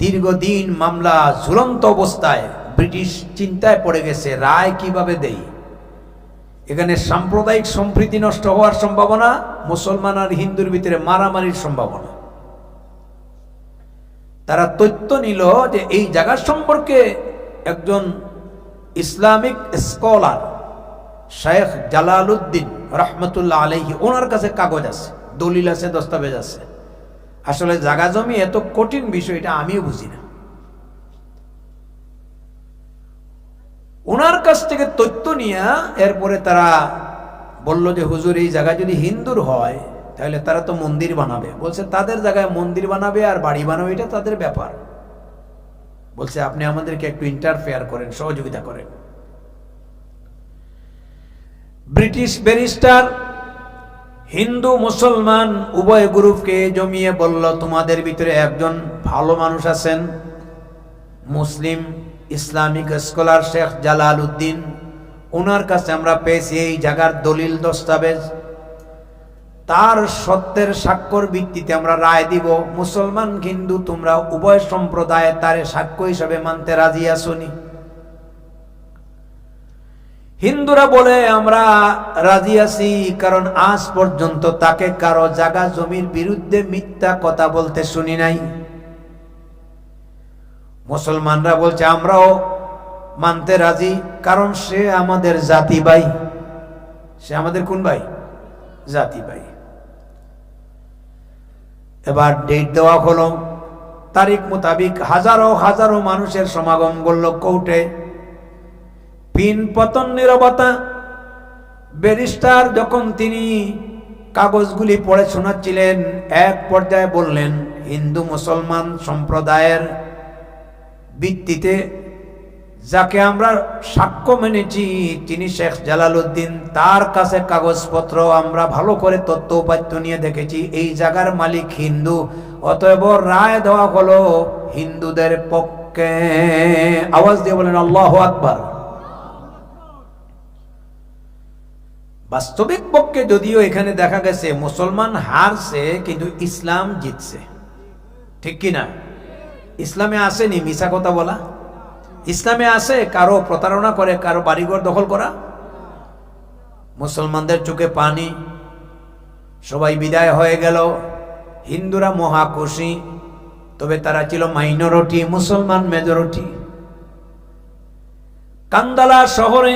Speaker 1: দীর্ঘদিন মামলা ঝুলন্ত অবস্থায়, ব্রিটিশ চিন্তায় পড়ে গেছে রায় কিভাবে দেই। এখানে সাম্প্রদায়িক সম্প্রীতি নষ্ট হওয়ার সম্ভাবনা, মুসলমান আর হিন্দুর ভিতরে মারামারির সম্ভাবনা। তারা তথ্য নিল যে এই জায়গা সম্পর্কে একজন ইসলামিক স্কলার শেখ জালালউদ্দিন রহমতুল্লাহ আলাইহি, ওনার কাছে কাগজ আছে, দলিল আছে, দস্তাবেজ আছে। আসলে জায়গা জমি এত কঠিন বিষয়, এটা আমিও বুঝি না। ওনার কাছ থেকে তথ্য নিয়ে এরপরে তারা বলল যে হুজুর, এই জায়গা যদি হিন্দুর হয় তাহলে তারা তো মন্দির বানাবে। বলছে তাদের জায়গায় মন্দির বানাবে আর বাড়ি বানাবে, এটা তাদের ব্যাপার। বলছে আপনি আমাদেরকে একটু ইন্টারফেয়ার করেন, সহযোগিতা করেন। ব্রিটিশ ব্যারিস্টার হিন্দু মুসলমান উভয় গ্রুপকে জমিয়ে বলল, তোমাদের ভিতরে একজন ভালো মানুষ আছেন, মুসলিম ইসলামিক স্কলার শেখ জালালউদ্দিন, ওনার কাছে আমরা পেয়েছি এই জায়গার দলিল দস্তাবেজ, তার সত্যের স্বাক্ষর ভিত্তিতে আমরা রায় দিব। মুসলমান হিন্দু তোমরা উভয় সম্প্রদায় তারে সাক্ষ্য হিসাবে মানতে রাজি আসনি? হিন্দুরা বলে আমরা রাজি আছি, কারণ আজ পর্যন্ত তাকে কারো জায়গা জমির বিরুদ্ধে মিথ্যা কথা বলতে শুনি নাই। মুসলমানরা বলছে আমরাও মানতে রাজি, কারণ সে আমাদের জাতি ভাই। সে আমাদের কোন ভাই? জাতি ভাই। এবার ডেট দেওয়া হলো, তারিখ মোতাবিক হাজারো হাজারো মানুষের সমাগম করলো কোর্টে। পিন পতন নীরবতা। ব্যারিস্টার যখন তিনি কাগজগুলি পড়ে শোনাচ্ছিলেন, এক পর্যায়ে বললেন, হিন্দু মুসলমান সম্প্রদায়ের ভিত্তিতে যাকে আমরা সাক্ষ্য মেনেছি তিনি শেখ জালালউদ্দিন, তার কাছে কাগজপত্র আমরা ভালো করে তথ্য উপাত্য নিয়ে দেখেছি এই জায়গার মালিক হিন্দু, অতএব রায় দেওয়া হলো হিন্দুদের পক্ষে। আওয়াজ দিয়ে বলেন আল্লাহু আকবার। বাস্তবিক পক্ষে যদিও এখানে দেখা গেছে মুসলমান হারছে, কিন্তু ইসলাম জিতছে, ঠিক কিনা? ইসলামে আসেনি মিছা কথা বলা, ইসলামে আছে কারো প্রতারণা করে, কারো বাড়িঘর দখল করা। মুসলমানদের চোখে পানি, সবাই বিদায় হয়ে গেল, হিন্দুরা মহা খুশি, তবে তারা ছিল মাইনরিটি, মুসলমান মেজরিটি। কান্দালা শহরে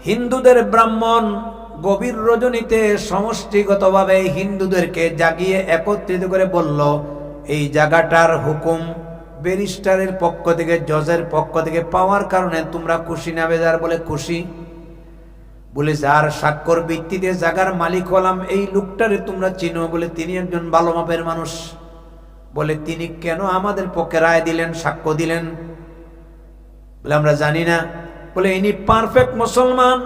Speaker 1: হিন্দুদের ব্রাহ্মণ গভীর রজনীতে সমষ্টিগতভাবে হিন্দুদেরকে জাগিয়ে একত্রিত করে বলল, এই জায়গাটার হুকুম ব্যারিস্টারের পক্ষ থেকে, জজের পক্ষ থেকে পাওয়ার কারণে তোমরা খুশি না বেজার? বলে খুশি। বলে যার স্বাক্ষর ভিত্তিতে জায়গার মালিক হলাম এই লোকটারে তোমরা চিনো? বলে তিনি একজন ভালো মাপের মানুষ। বলে তিনি কেন আমাদের পক্ষে রায় দিলেন, সাক্ষ্য দিলেন? বলে আমরা জানি না। বলে ইনি পারফেক্ট মুসলমান,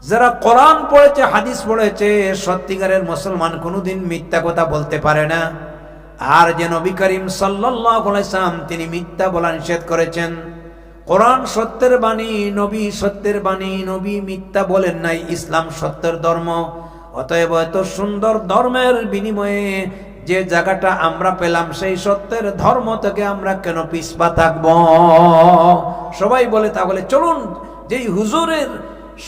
Speaker 1: যারা কোরআন পড়েছে, হাদিস পড়েছে, সত্যিকারের মুসলমান কোনোদিন মিথ্যা কথা বলতে পারে না। আর যে নবী করিম সাল্লাল্লাহু আলাইহি সাল্লাম তিনি মিথ্যা বলা নিষেধ করেছেন। কোরআন সত্যের বাণী, নবী সত্যের বাণী, নবী মিথ্যা বলেন নাই, ইসলাম সত্যের ধর্ম। অতএব এত সুন্দর ধর্মের বিনিময়ে যে জায়গাটা আমরা পেলাম, সেই সত্যের ধর্ম থেকে আমরা কেন পিছপা থাকবো? সবাই বলে তাহলে চলুন যেই হুজুরের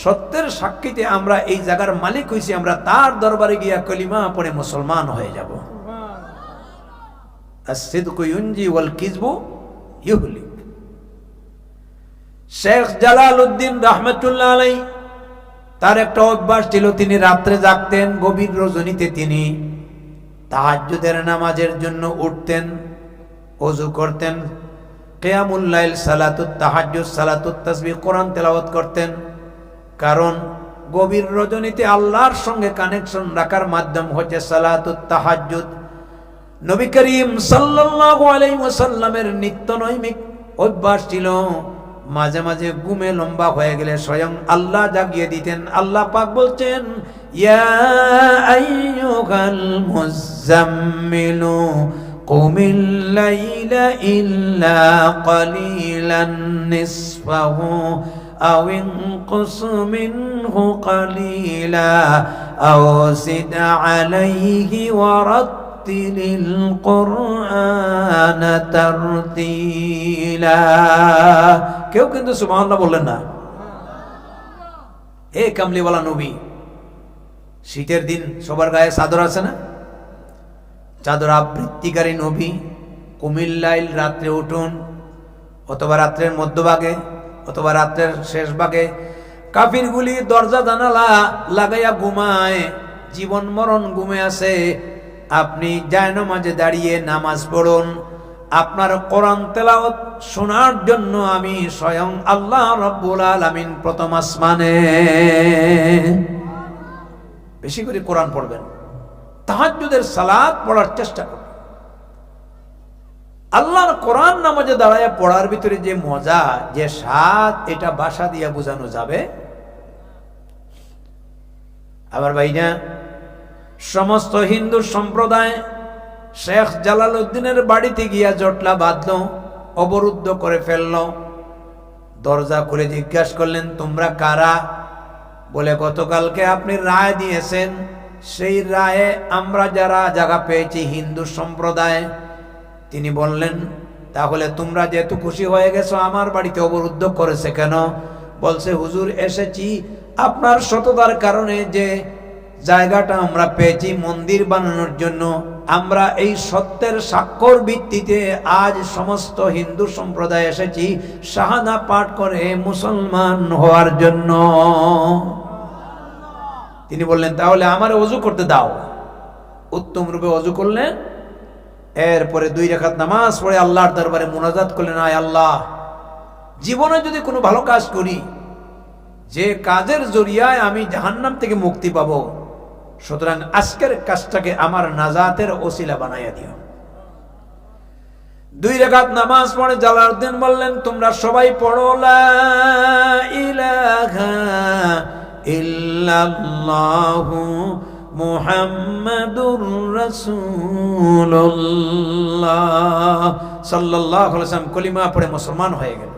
Speaker 1: সত্যের সাক্ষীতে আমরা এই জায়গার মালিক হইছি, আমরা তার দরবারে গিয়া কলিমা পড়ে মুসলমান হয়ে যাব। as-sidqu yunji wal kizbu yuhlik। Sheikh Jalaluddin রাহমাতুল্লাহ আলাইহি তার একটা অভ্যাস ছিল, তিনি রাত্রে জাগতেন, গভীর রজনীতে তিনি তাহাজ্জুদের নামাজের জন্য উঠতেন, ওযু করতেন, কিয়ামুল লাইল, সালাতুত তাহাজ্জুদ, সালাতুত তাসবিহ, কোরআন তেলাওয়াত করতেন। কারণ গভীর রজনীতে আল্লাহর সঙ্গে কানেকশন রাখার মাধ্যম হচ্ছে সালাতুত তাহাজ্জুদ। নবী করিম সাল্লাল্লাহু আলাইহি ওয়াসাল্লামের নিত্যনৈমিক অভ্যাস ছিল, মাঝে মাঝে ঘুমে লম্বা হয়ে গেলে স্বয়ং আল্লাহ জাগিয়ে দিতেন। আল্লাহ পাক বলছেন, ইয়া আইয়ুহাল মুযাম্মিলু কুমিল লাইলা ইল্লা কালিলান নিসফাহু আও ইনকুস মিনহু কালিলা আও জিদ আলাইহি ওয়া রাত্তিলিল কুরআন তারতিলা। কেউ কিন্তু সুবহানাল্লাহ বললেন না। এ কামলিওয়ালা নবী, শীতের দিন সবার গায়ে চাদর আছে না? চাদর আবৃত্তিকারী নবী, কুমিল্লাইল, রাত্রে উঠুন, অথবা রাত্রের মধ্যভাগে অথবা রাত্রের শেষ ভাগে কাফিরগুলি দরজা জানালা লাগাইয়া ঘুমায়, জীবন মরণ ঘুমে আছে। আপনি জায়নামাজে দাঁড়িয়ে নামাজ পড়ুন, আপনার কোরআন তেলাওয়াত শোনার জন্য আমি স্বয়ং আল্লাহ রাব্বুল আলামিন প্রথম আসমানে। বেশি করে কোরআন পড়বেন, তাহাজ্জুদের সালাত পড়ার চেষ্টা করবেন। আল্লাহর কোরআন নামাজে দাঁড়ায় পড়ার ভিতরে যে মজা, যে স্বাদ, এটা ভাষা দিয়ে বোঝানো যাবে। আবার ভাইনা, সমস্ত হিন্দু সম্প্রদায় শেখ জালালউদ্দিনের বাড়িতে গিয়া জটলা বাঁধল, অবরুদ্ধ করে ফেলল। দরজা খুলে জিজ্ঞাসা করলেন, তোমরা কারা? বলে, গতকালকে আপনি রায় দিয়েছেন, সেই রায়ে আমরা যারা জায়গা পেয়েছি হিন্দু সম্প্রদায়। তিনি বললেন, তাহলে তোমরা যেহেতু খুশি হয়ে গেছো, আমার বাড়িতে অবরুদ্ধ করেছে কেন? বলছে, হুজুর এসেছি আপনার সততার কারণে, যে জায়গাটা আমরা পেয়েছি মন্দির বানানোর জন্য, আমরা এই সত্যের স্বাক্ষর ভিত্তিতে আজ সমস্ত হিন্দু সম্প্রদায় এসেছি শাহাদা পাঠ করে মুসলমান হওয়ার জন্য। তিনি বললেন, তাহলে আমার ওযু করতে দাও। উত্তম রূপে ওযু করলেন, এরপরে 2 রাকাত নামাজ পড়ে আল্লাহর দরবারে মুনাজাত করলেন, আয় আল্লাহ, জীবনে যদি কোনো ভালো কাজ করি, যে কাজের জরিয়ায় আমি জাহান্নাম থেকে মুক্তি পাবো, সুতরাং আজকের কাজটাকে আমার নাজাতের ওসিলা বানাইয়া দিও। 2 রাকাত নামাজ পড়ে জালালউদ্দিন বললেন, তোমরা সবাই পড়ো লা ইলাহা ইল্লাল্লাহু মুহাম্মাদুর রাসূলুল্লাহ সাল্লাল্লাহু আলাইহি ওয়াসাল্লাম কলিমা পড়ে মুসলমান হয়ে গেল।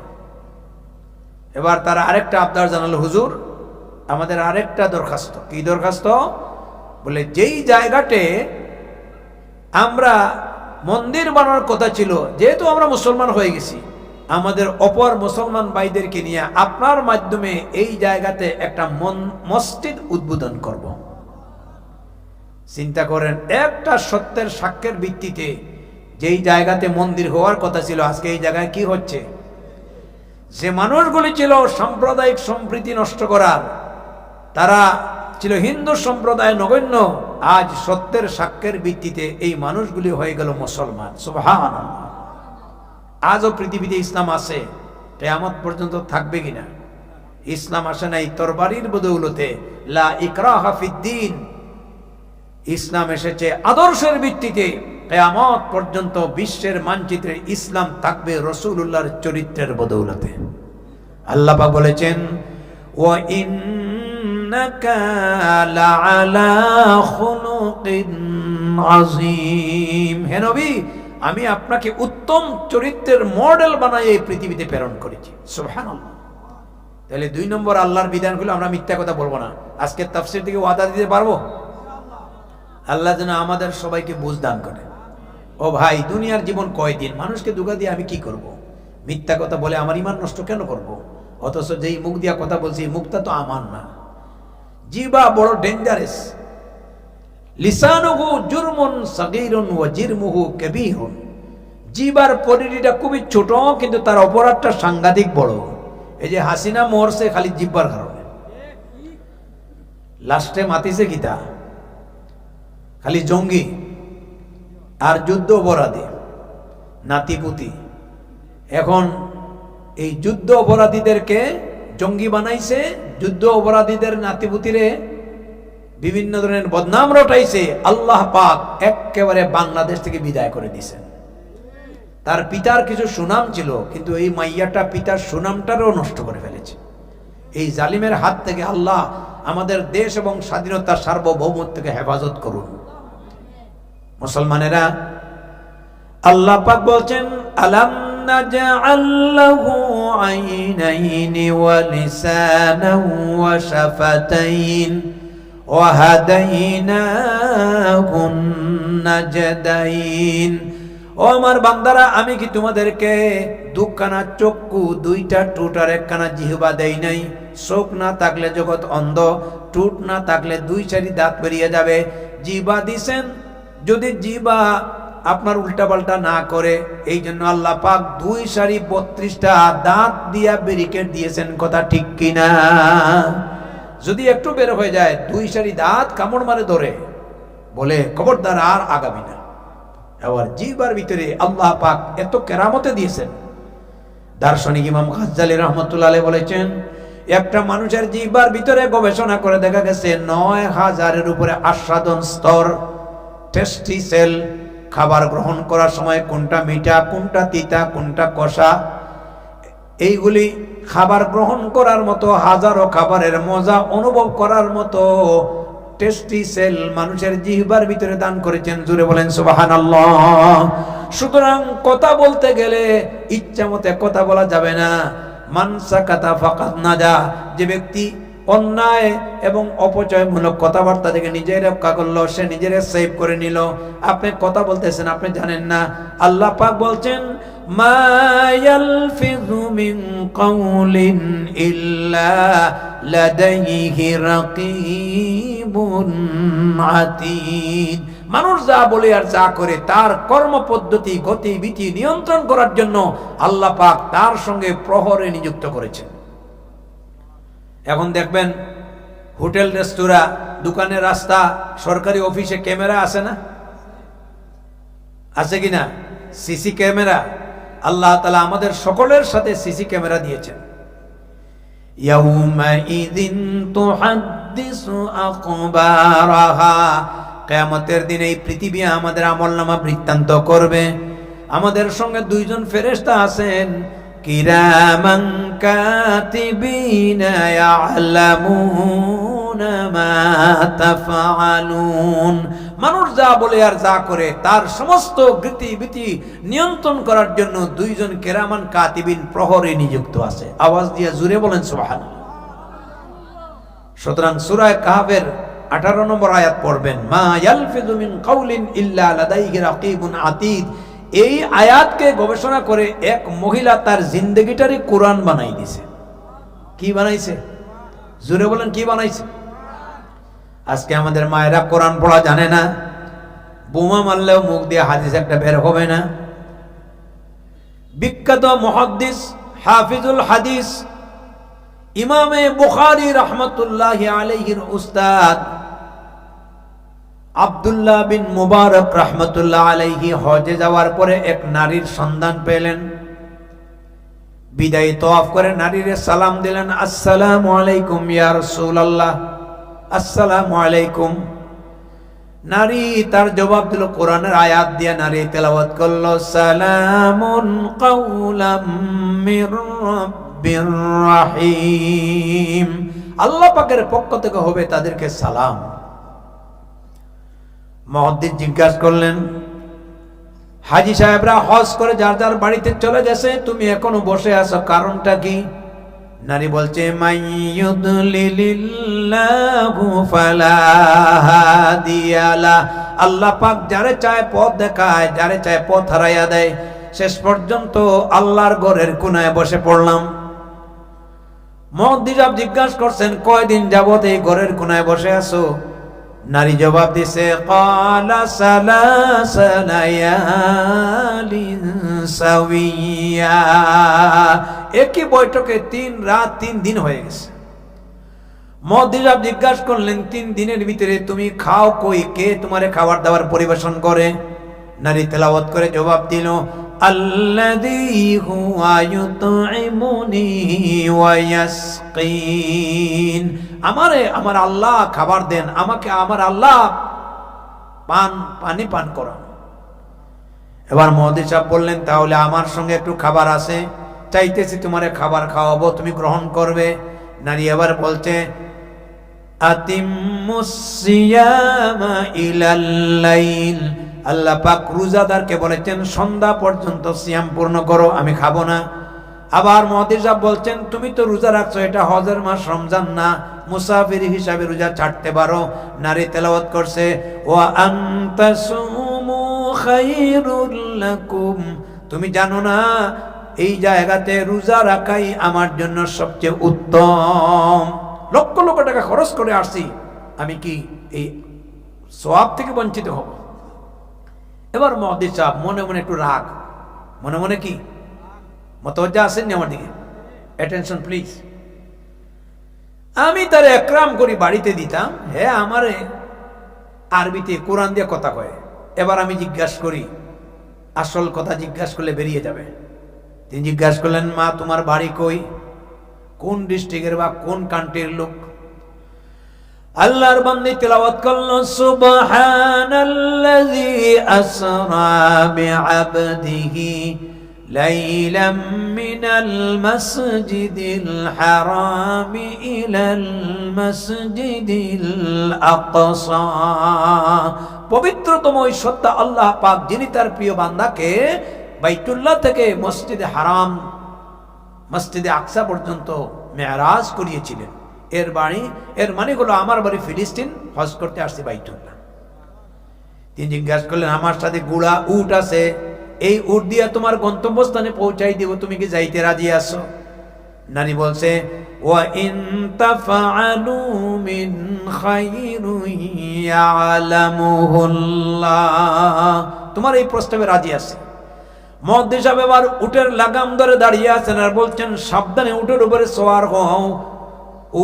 Speaker 1: এবার তারা আরেকটা আবদার জানালো, হুজুর আমাদের আরেকটা দরখাস্ত। কি দরখাস্ত? বলে, যেই জায়গাতে আমরা মন্দির বানানোর কথা ছিল, যেহেতু আমরা মুসলমান হয়ে গেছি, আমাদের অপর মুসলমান ভাইদেরকে নিয়ে আপনার মাধ্যমে এই জায়গাতে একটা মসজিদ উদ্বোধন করব। চিন্তা করেন, একটা সত্যের সাক্ষ্যের ভিত্তিতে যেই জায়গাতে মন্দির হওয়ার কথা ছিল, আজকে এই জায়গায় কি হচ্ছে? যে মানুষগুলি ছিল সাম্প্রদায়িক সম্প্রীতি নষ্ট করার, তারা ছিল হিন্দু সম্প্রদায় নগণ্য, আজ সত্যের সাক্ষ্যের ভিত্তিতে এই মানুষগুলি হয়ে গেল মুসলমান। সুবহানাল্লাহ। আজও পৃথিবীতে ইসলাম আছে, কিয়ামত পর্যন্ত থাকবে কিনা? ইসলাম আসে নাই তরবারির বদৌলতে, লা ইকরাহা ফিদ্দিন। ইসলাম এসেছে আদর্শের ভিত্তিতে। কিয়ামত পর্যন্ত বিশ্বের মানচিত্রে ইসলাম থাকবে রাসূলুল্লাহর চরিত্রের বদৌলতে। আল্লাহ পাক বলেছেন, ওয়া ইন্নাকা লাআলা খুলুকিন আযীম। হে নবী, আমি আপনাকে উত্তম চরিত্রের মডেল বানাই এই পৃথিবীতে প্রেরণ করেছি। সুবহানাল্লাহ। তাহলে 2 নম্বর আল্লাহর বিধানগুলো আমরা মিথ্যা কথা বলবো না। আজকে তাফসীর থেকে ওয়াদা দিতে পারবো? আল্লাহ যেন আমাদের সবাইকে বুঝ দান করে। ও ভাই, দুনিয়ার জীবন কয়দিন, মানুষকে ধোঁকা দিয়ে আমি কি করব? মিথ্যা কথা বলে আমার ঈমান নষ্ট কেন করব? অথচ যেই মুখ দিয়া কথা বলছি, মুখটা তো আমার না। জিবা বড় ডেঞ্জারাস। লিসানুহু জুরমুন সাগীরুন ওয়া জিরমুহু কাবীরুন। জিবার পরিধিটা খুবই ছোট, কিন্তু তার অপরাধটা সাংঘাতিক বড়। এই যে হাসিনা মরছে খালি জিব্বার কারণে, লাস্টে মাতিছে কিতা খালি জঙ্গি আর যুদ্ধ অপরাধী নাতিপুতি। এখন এই যুদ্ধ অপরাধীদেরকে জঙ্গি বানাইছে, যুদ্ধ অপরাধীদের নাতিপুতিরে বিভিন্ন ধরনের বদনাম রটাইছে। আল্লাহ পাক একেবারে বাংলাদেশ থেকে বিদায় করে দিয়েছেন। তার পিতার কিছু সুনাম ছিল, কিন্তু এই মাইয়াটা পিতার সুনামটারও নষ্ট করে ফেলেছে। এই জালিমের হাত থেকে আল্লাহ আমাদের দেশ এবং স্বাধীনতার সার্বভৌমত্বকে হেফাজত করুন। মুসলমানেরা, আল্লাহ পাক বলছেন আলাম নাজআল লাহু আইনাইনি ওয়া লিসানান ওয়া শাফাতাইন ওয়া হাদাইনাহুন নাজদাইন। ও আমার বান্দারা, আমি কি তোমাদেরকে দুখানা চক্ষু, দুইটা টুট আর একখানা জিহ্বা দেই নাই? চোখ না থাকলে জগৎ অন্ধ, টুট না থাকলে দুই চারি দাঁত বেরিয়ে যাবে। জিহ্বা দিছেন, যদি জিহ্বা আপনার উল্টাপাল্টা না করে, এই জন্য আল্লাহ পাক 232টা দাঁত দিয়া ব্যারিকেড দিয়েছেন। কথা ঠিক কিনা? যদি একটু বের হয়ে যায়, 2 সারি দাঁত কামড় মারে ধরে, বলে খবরদার আর আগামী না। আবার জিহ্বার ভিতরে আল্লাহ পাক এত কেরামতে দিয়েছেন। দার্শনিক ইমাম গাজ্জালী রাহমাতুল্লাহ আলাইহি বলেছেন, একটা মানুষের জিহ্বার ভিতরে গবেষণা করে দেখা গেছে 9000-এর উপরে আস্বাদন স্তর, টেস্টি সেল। খাবার গ্রহণ করার সময় কোনটা মিঠা, কোনটা তিতা, কোনটা কষা, এইগুলি খাবার গ্রহণ করার মতো, হাজারো খাবারের মজা অনুভব করার মতো টেস্টি সেল মানুষের জিহ্বার ভিতরে দান করেছেন। জুড়ে বলেন সুবহানাল্লাহ। সুতরাং কথা বলতে গেলে ইচ্ছা মতে কথা বলা যাবে না। মান সাকাতা ফাকাদ নাজা। যে ব্যক্তি অন্যায় এবং অপচয়মূলক কথাবার্তা থেকে নিজের রক্ষা করলো, সে নিজের সেভ করে নিল। আপনি কথা বলতেছেন, আপনি জানেন না। আল্লাহ পাক বলছেন মা ইয়ালফিযু মিন কাউলিন ইল্লা লাদাইহি রাকীবুন আতীদ। মানুষ যা বলে আর যা করে তার কর্মপদ্ধতি, গতিবিধি নিয়ন্ত্রণ করার জন্য আল্লাহ পাক তার সঙ্গে প্রহরে নিযুক্ত করেছেন। এখন দেখবেন হোটেল, রেস্তোরাঁ, দোকানে, রাস্তা, সরকারি অফিসে ক্যামেরা আছে না? আছে কিনা? CC camera. আল্লাহ তাআলা আমাদের সকলের সাথে সিসি ক্যামেরা দিয়েছেন। ইয়াউমাইযিন তুহাদ্দিসু আখবারাহা। কিয়ামতের দিনে এই পৃথিবী আমাদের আমলনামা বৃত্তান্ত করবে। আমাদের সঙ্গে 2 জন ফেরেশতা আছেন, কিরামান কাতিবিনা ইয়ালামুনা মা তাফআলুন। মানুষ যা বলে আর যা করে তার সমস্ত গতিবিধি নিয়ন্ত্রণ করার জন্য 2 জন কিরামান কাতিবিন প্রহরী নিযুক্ত আছে। আওয়াজ দিয়ে জুড়ে বলেন সুবহানাল্লাহ। সুতরাং সূরা কাহফের 18 নম্বর আয়াত পড়বেন, মা ইয়ালফিযু মিন কাউলিন ইল্লা লাদাইহি রাকীবুন আতীদ। এই আয়াতকে গবেষণা করে এক মহিলা তার জিন্দেগিটারই কোরআন বানাই দিছে। কি বানাইছে? জোরে বলেন, কি বানাইছে? আজকে আমাদের মায়েরা কোরআন পড়া জানে না। বোমা মারলেও মুখ দিয়ে হাদিস একটা বের হবে না। বিখ্যাত মুহাদ্দিস, হাফিজুল হাদিস, ইমামে বুখারী রাহমাতুল্লাহি আলাইহির উস্তাদ আব্দুল্লাহ বিন মুবারক রাহমাতুল্লাহ আলাইহি হজে যাওয়ার পরে এক নারীর সন্ধান পেলেন। বিদায় তওয়াফ করে নারীরে সালাম দিলেন, আসসালামু আলাইকুম ইয়া রাসূলুল্লাহ, আসসালামু আলাইকুম। নারী তার জবাব দিল কোরআনের আয়াত দিয়ে। নারী তেলাওয়াত করলো, সালামুন কাওলাম মির রাব্বির রাহিম। আল্লাহ পাকের পক্ষ থেকে হবে তাদেরকে সালাম। মুহাদ্দিস জিজ্ঞাসা করলেন, হাজী সাহেবরা হজ করে যার যার বাড়িতে চলে গেছে, তুমি এখনো বসে আছো, কারণটা কি? নারী বলছে, মাইয়ুদলিলিল্লাহু ফালা হাদিয়া লা। আল্লাহ পাক যারে চায় পথ দেখায়, যারে চায় পথ হারাইয়া দেয়। শেষ পর্যন্ত আল্লাহর ঘরের কোনায় বসে পড়লাম। মুহাদ্দিস জিজ্ঞাসা করছেন, কয়দিন যাবত এই ঘরের কোনায় বসে আছো? নারী জবাব দিছে ক্বালা সালাসা লায়ালিন সাওয়িয়া, একই বৈঠকে 3 রাত 3 দিন হয়ে গেছে। মুহাদ্দিস সাহেব জিজ্ঞাসা করলেন 3 দিনের ভিতরে তুমি খাও কই, কে তোমারে খাবার দাবার পরিবেশন করে? নারী তেলাওয়াত করে জবাব দিল আল্লাযী হুয়া ইউতঈমুনি ওয়া ইয়াসকিন, আমারে আমার আল্লাহ খাবার দেন, আমাকে আমার আল্লাহ পানি পান করান। এবার মুহাদ্দিস সাহেব বললেন তাহলে আমার সঙ্গে একটু খাবার আছে, চাইতেছি তোমারে খাবার খাওয়াবো, তুমি গ্রহণ করবে? নারী এবার বলছে আতিম্মুস সিয়ামা ইলাল লাইল, আল্লাহ পাক রোজাদারকে বলেছেন সন্ধ্যা পর্যন্ত সিয়াম পূর্ণ করো, আমি খাবো না। আবার মুহাদ্দিস সাহেব বলছেন তুমি তো রোজা রাখছো, এটা হজের মাস রমজান না, মুসাফির হিসাবে রোজা ছাড়তে পারো। নারী তেলাওয়াত করছে ওয়া আনতাসুমু খায়রুল লাকুম, তুমি জানো না এই জায়গাতে রোজা রাখাই আমার জন্য সবচেয়ে উত্তম। লক্ষ লক্ষ টাকা খরচ করে আসছি, আমি কি এই সওয়াব থেকে বঞ্চিত হব? এবার মুহাদ্দিস সাহেব মনে মনে একটু রাগ, মনে মনে কি মতওয়াজ্জা আসেননি আমার দিকে? Attention please. আমি তার একরাম করি বাড়িতে দিতাম, হ্যাঁ আমারে আরবিতে কোরআন দিয়ে কথা কয়। এবার আমি জিজ্ঞাসা করি, আসল কথা জিজ্ঞাসা করলে বেরিয়ে যাবে। তিনি জিজ্ঞাসা করলেন মা তোমার বাড়ি কই, কোন ডিস্ট্রিক্টের বা কোন কান্ট্রির লোক? আল্লাহর বান্দা তেলাওয়াত করলো সুবহানাল্লাযী আসরা বিআবদিহি লাইলাম মিনাল মাসজিদিল হারামি ইলাল মাসজিদিল আকসা, পবিত্রতম ওই সত্তা আল্লাহ পাক যিনি তার প্রিয় বান্দাকে বাইতুল্লাহ থেকে মসজিদে হারাম মসজিদে আকসা পর্যন্ত মেরাজ করিয়েছিলেন। এর মানে হলো আমার বাড়ি ফিলিস্তিন, হজ করতে আসছি বাইতুল্লাহ। তিনি জিজ্ঞাসা করলেন আমার সাথে গুড়া উট আছে, এই উট দিয়া তোমার গন্তব্যস্থানে পৌঁছাই দিব, তুমি কি যাইতে রাজি আছো? নারী বলছে ওয়া ইন তাফআলু মিন খায়রিন ইয়ালামুহুল্লাহ, তোমার এই প্রস্তাবে রাজি আছে। মুহাদ্দিস সাহেব এবার উটের লাগাম ধরে দাঁড়িয়ে আছেন আর বলছেন সাবধানে উটের উপরে সওয়ার হও,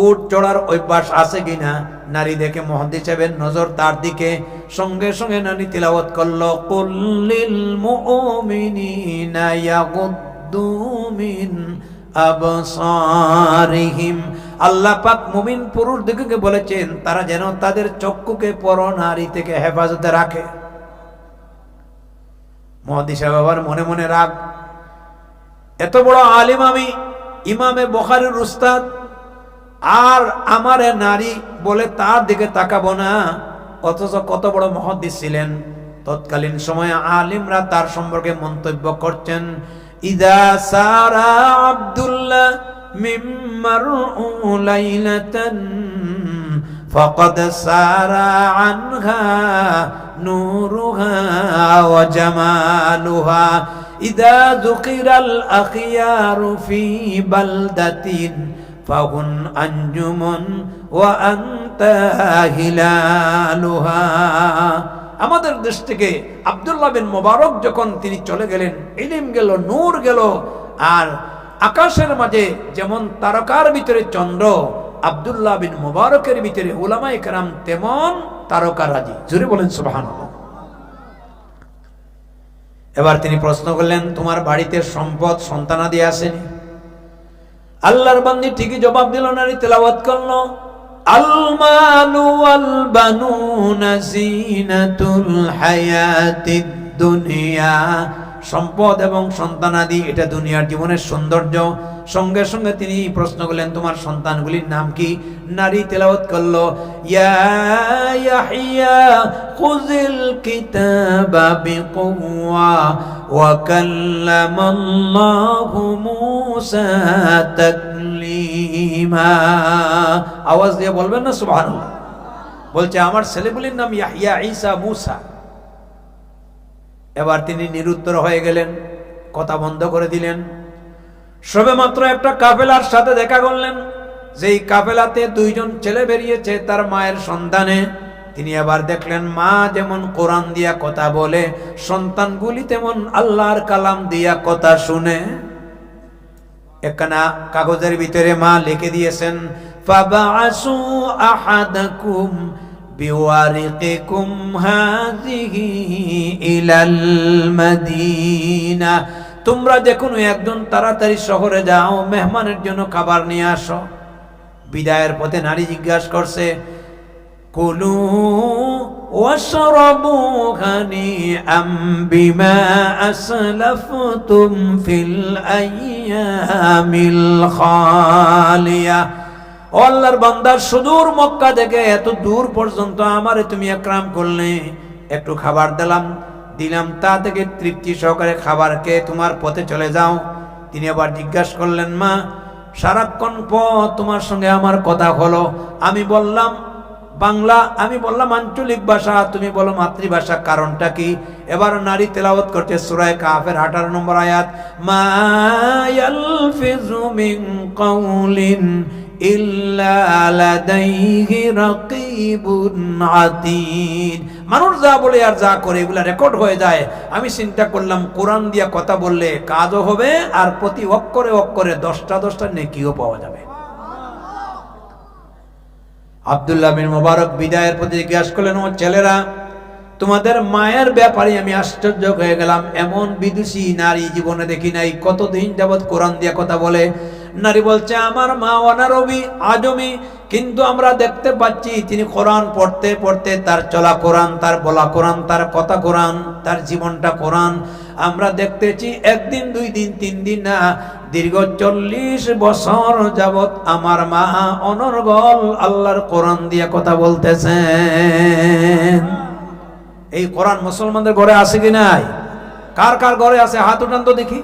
Speaker 1: উট চড়ার অভ্যাস আছে কিনা। নারী দেখে মুহাদ্দিস সাহেবের নজর তার দিকে, সঙ্গে সঙ্গে নারী তিলাওয়াত করলো কুল্লিল মুমিনিনা ইয়াগুদ্দু মিন আবসারিহিম, আল্লাহ পাক মুমিন পুরুষদিগকে বলেছেন তারা যেন তাদের চক্ষুকে পরনারী থেকে হেফাজতে রাখে। মুহাদ্দিস সাহেব আবার মনে মনে রাগ, এত বড় আলিম আমি, ইমামে বুখারীর উস্তাদ, আর আমারে নারী বলে তার দিকে তাকাবো না, অথচ কত বড় মুহাদ্দিস ছিলেন। তৎকালীন সময়ে আলিমরা তার সম্পর্কে মন্তব্য করছেন ইদা সারা আব্দুল্লাহ মিম্মারউ লাইলাতান ফাকাদ সারা আনহা নূরুহা ওয়া জামালুহা ইদা যুকিরাল আখিয়ারু ফি বালদাতিন ফাহুন আনজুমুন ওয়া আনতা হিলালুহা। আমাদের দেশ থেকে আব্দুল্লাহ বিন মুবারক যখন তিনি চলে গেলেন, ইলম গেল, নূর গেল, আর আকাশের মাঝে যেমন তারকার ভিতরে চন্দ্র, আব্দুল্লাহ বিন মুবারকের ভিতরে উলামায়ে কেরাম তেমন তারকারাজি। জোরে বলেন সুবহানাল্লাহ। এবার তিনি প্রশ্ন করলেন তোমার বাড়িতে সম্পদ সন্তানাদি আসেনি? আল্লাহর বান্দী ঠিকই জবাব দিল, নারী তেলাওয়াত করলো আল মালু ওয়াল বানুনা জিনাতুল হায়াতিদ দুনিয়া, সম্পদ এবং সন্তানাদি এটা দুনিয়ার জীবনের সৌন্দর্য। সঙ্গে সঙ্গে তিনি প্রশ্ন করলেন তোমার সন্তানগুলির নাম কি? নারী তেলাওয়াত করলো ইয়া ইয়াহইয়া খুযিল কিতাবা বিকুওয়া ওয়া কাল্লামাল্লাহু মূসা তাকলিমা। আওয়াজ দিয়ে বলবেন না সুবহানাল্লাহ। বলছে আমার ছেলেগুলির নাম ইয়াহইয়া, ঈসা, মূসা। এবার তিনি নিরুত্তর হয়ে গেলেন, কথা বন্ধ করে দিলেন। সবেমাত্র একটা কাফেলার সাথে দেখা করলেন, যেই কাফেলাতে দুইজন ছেলে বেরিয়েছে তার মায়ের সন্তানে। তিনি আবার দেখলেন মা যেমন কোরআন দিয়া কথা বলে, সন্তানগুলি তেমন আল্লাহর কালাম দিয়া কথা শুনে। একখানা কাগজের ভিতরে মা লিখে দিয়েছেন, ফাবাসু আহাদাকুম বিওয়ারিকিকুম হাযিহি ইলাল মাদিনা, তোমরা যে কোনো একজন তাড়াতাড়ি শহরে যাও, মেহমানের জন্য খাবার নিয়ে আসো। বিদায়ের পথে নারী জিজ্ঞাসা করছে, কুলু ওয়াশরাবু হানিআম বিমা আসলাফতুম ফিল আইয়ামিল খালিয়া। ও আল্লাহর বান্দা, সুদূর মক্কা থেকে এত দূর পর্যন্ত আমারে তুমি একরাম করলে, একটু খাবার দিলাম, তা থেকে তৃপ্তি সহকারে খাবারকে তোমার পথে চলে যাও। তিনি আবার জিজ্ঞাসা করলেন, মা সারাক্ষণ পথ তোমার সঙ্গে আমার কথা হলো, আমি বললাম বাংলা, আমি বললাম আঞ্চলিক ভাষা, তুমি বলো মাতৃভাষা, কারণটা কি? এবার নারী তেলাওয়াত করছে সূরা কাফের 18 নম্বর আয়াত, মা ইয়ালফিজু মিন কাউলিন ইল্লা লাদাইহি রাকিবুন আতীদ। মানুষ যা বলে আর যা করে এগুলা রেকর্ড হয়ে যায়। আমি চিন্তা করলাম কোরআন দিয়া কথা বললে কাজও হবে, আর প্রতি অক্ষরে অক্ষরে 10টা নেকিও পাওয়া যাবে। আব্দুল্লাহ বিন মুবারক বিদায়ের প্রতি জিজ্ঞাসা করলেন, ও ছেলেরা, তোমাদের মায়ের ব্যাপারে আমি আশ্চর্য হয়ে গেলাম, এমন বিদুষী নারী জীবনে দেখি নাই। কতদিন যাবৎ কোরআন দিয়া কথা বলে। নারী বলছে, আমার মা অনারবি আজমি, কিন্তু আমরা দেখতে পাচ্ছি তিনি কোরআন পড়তে পড়তে তার চলা কোরআন, তার বলা কোরআন, তার কথা কোরআন, তার জীবনটা কোরআন। আমরা দেখতেছি একদিন, 2 দিন, 3 দিন না, দীর্ঘ 40 বছর যাবৎ আমার মা অনর্গল আল্লাহর কোরআন দিয়ে কথা বলতেছেন। এই কোরআন মুসলমানদের ঘরে আছে কি নাই? কার কার ঘরে আছে? হাত উঠান তো দেখি।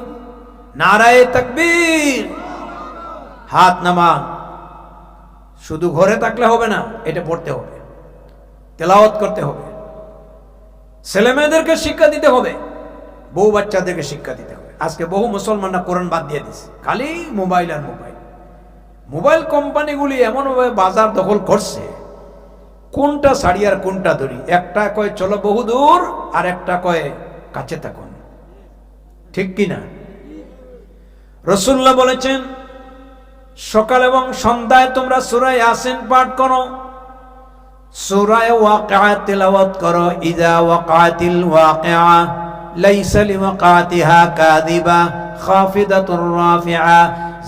Speaker 1: নারায়ে তাকবীর। হাত নামান। শুধু ঘরে থাকলে হবে না, এটা পড়তে হবে, তেলাওয়াত করতে হবে, ছেলে মেয়েদেরকে শিক্ষা দিতে হবে, বউ বাচ্চাদেরকে শিক্ষা দিতে হবে। আজকে বহু মুসলমানরা কোরআন বাদ দিয়ে দিচ্ছে, খালি মোবাইল আর মোবাইল। মোবাইল কোম্পানিগুলি এমনভাবে বাজার দখল করছে, কোনটা ছাড়ি আর কোনটা ধরি। একটা কয় চলো বহুদূর, আর একটা কয় কাছে থাকুন। ঠিক কিনা? রাসূলুল্লাহ বলেছেন, সকাল এবং সন্ধ্যায় তোমরা সূরা ইয়াসিন পাঠ করো, সূরা ওয়াকিয়া তেলাওয়াত করো। ইযা ওয়াকাতিল ওয়াকিয়া লাইসা লিওয়াকাতিহা কাযিবা খাফিদাতুর রাফিআ।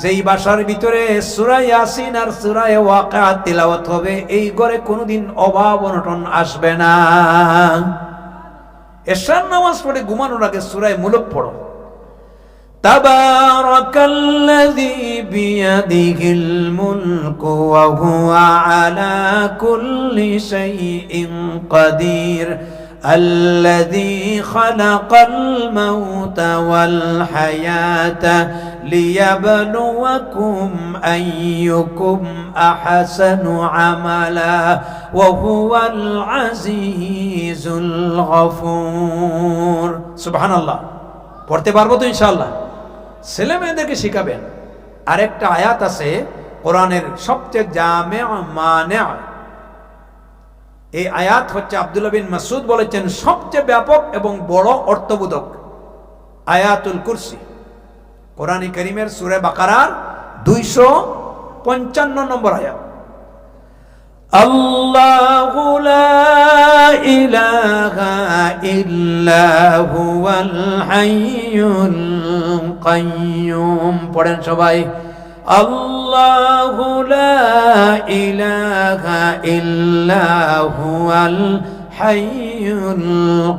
Speaker 1: যেই ভাষার ভিতরে সূরা ইয়াসিন আর সূরা ওয়াকিয়া তেলাওয়াত হবে, এই ঘরে কোনোদিন অভাব অনটন আসবে না। এশার নামাজ পড়ে ঘুমানোর আগে সূরা মুলক পড়ো। তাবারাকাল্লাযী বিয়াদিহিল মুলকু ওয়া হুয়া আলা কুল্লি শাইইন কাদির আল্লাযী খালাকাল মাউতা ওয়াল হায়াতা লিয়াবলুয়াকুম আইয়ুকুম আহসানু আমালা ওয়া হুয়াল আজিজুল গফুর। সুবহানাল্লাহ। পড়তে পারবো তো ইনশাআল্লাহ? ছেলে মেয়েদেরকে শিখাবেন। আরেকটা আয়াত আছে কোরআনের সবচেয়ে জামে মানে, এই আয়াত হচ্ছে আব্দুল্লাহ বিন মাসউদ বলেছেন সবচেয়ে ব্যাপক এবং বড় অর্থবোধক আয়াতুল কুরসি। কোরআনে কারীমের সূরা বাকারার 255 নম্বর আয়াত। আল্লাহু লা ইলাহা ইল্লা হুয়াল হাইয়ুল কাইয়্যুম। পড়েন সবাই, আল্লাহু লা ইলাহা ইল্লা হুয়াল হাইয়ুল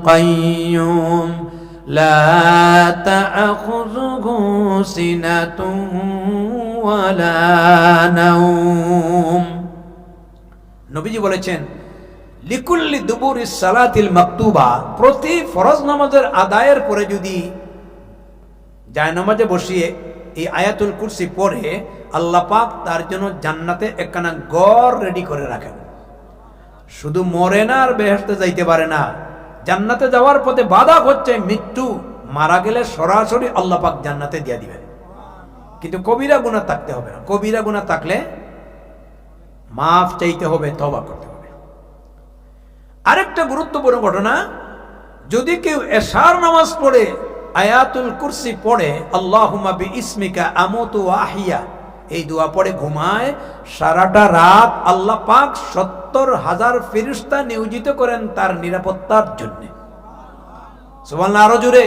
Speaker 1: কাইয়্যুম লা তা'খুযুহু সিনাতুন ওয়ালা নাওম। নবীজি বলেছেন, লিকুল্লি দুবুরিস সালাতিল মাকতুবা, প্রতি ফরজ নামাজের আদায়ের পরে যদি জায়নামাজে বসিয়ে এই আয়াতুল কুরসি পড়ে, আল্লাহ পাক তার জন্য জান্নাতে একখানা ঘর রেডি করে রাখেন। শুধু মরে না আর বেহেশতে যাইতে পারে না, জান্নাতে যাওয়ার পথে বাধা হচ্ছে মৃত্যু। মারা গেলে সরাসরি আল্লাহ পাক জান্নাতে দিয়ে দিবেন। কিন্তু কবিরা গুনাহ থাকতে হবে না। কবিরা গুনাহ থাকলে মাফ চাইতে হবে, তওবা করতে হবে। আরেকটা গুরুত্বপূর্ণ ঘটনা, যদি কেউ এশার নামাজ পড়ে আয়াতুল কুরসি পড়ে, আল্লাহুম্মা বিইসমিকা আমুতু ওয়া আহইয়া, এই দোয়া পড়ে ঘুমায়, সারাটা রাত আল্লাহ পাক 70,000 ফেরেশতা নিয়োজিত করেন তার নিরাপত্তার জন্য। সুবহানাল্লাহ, আরো জোরে।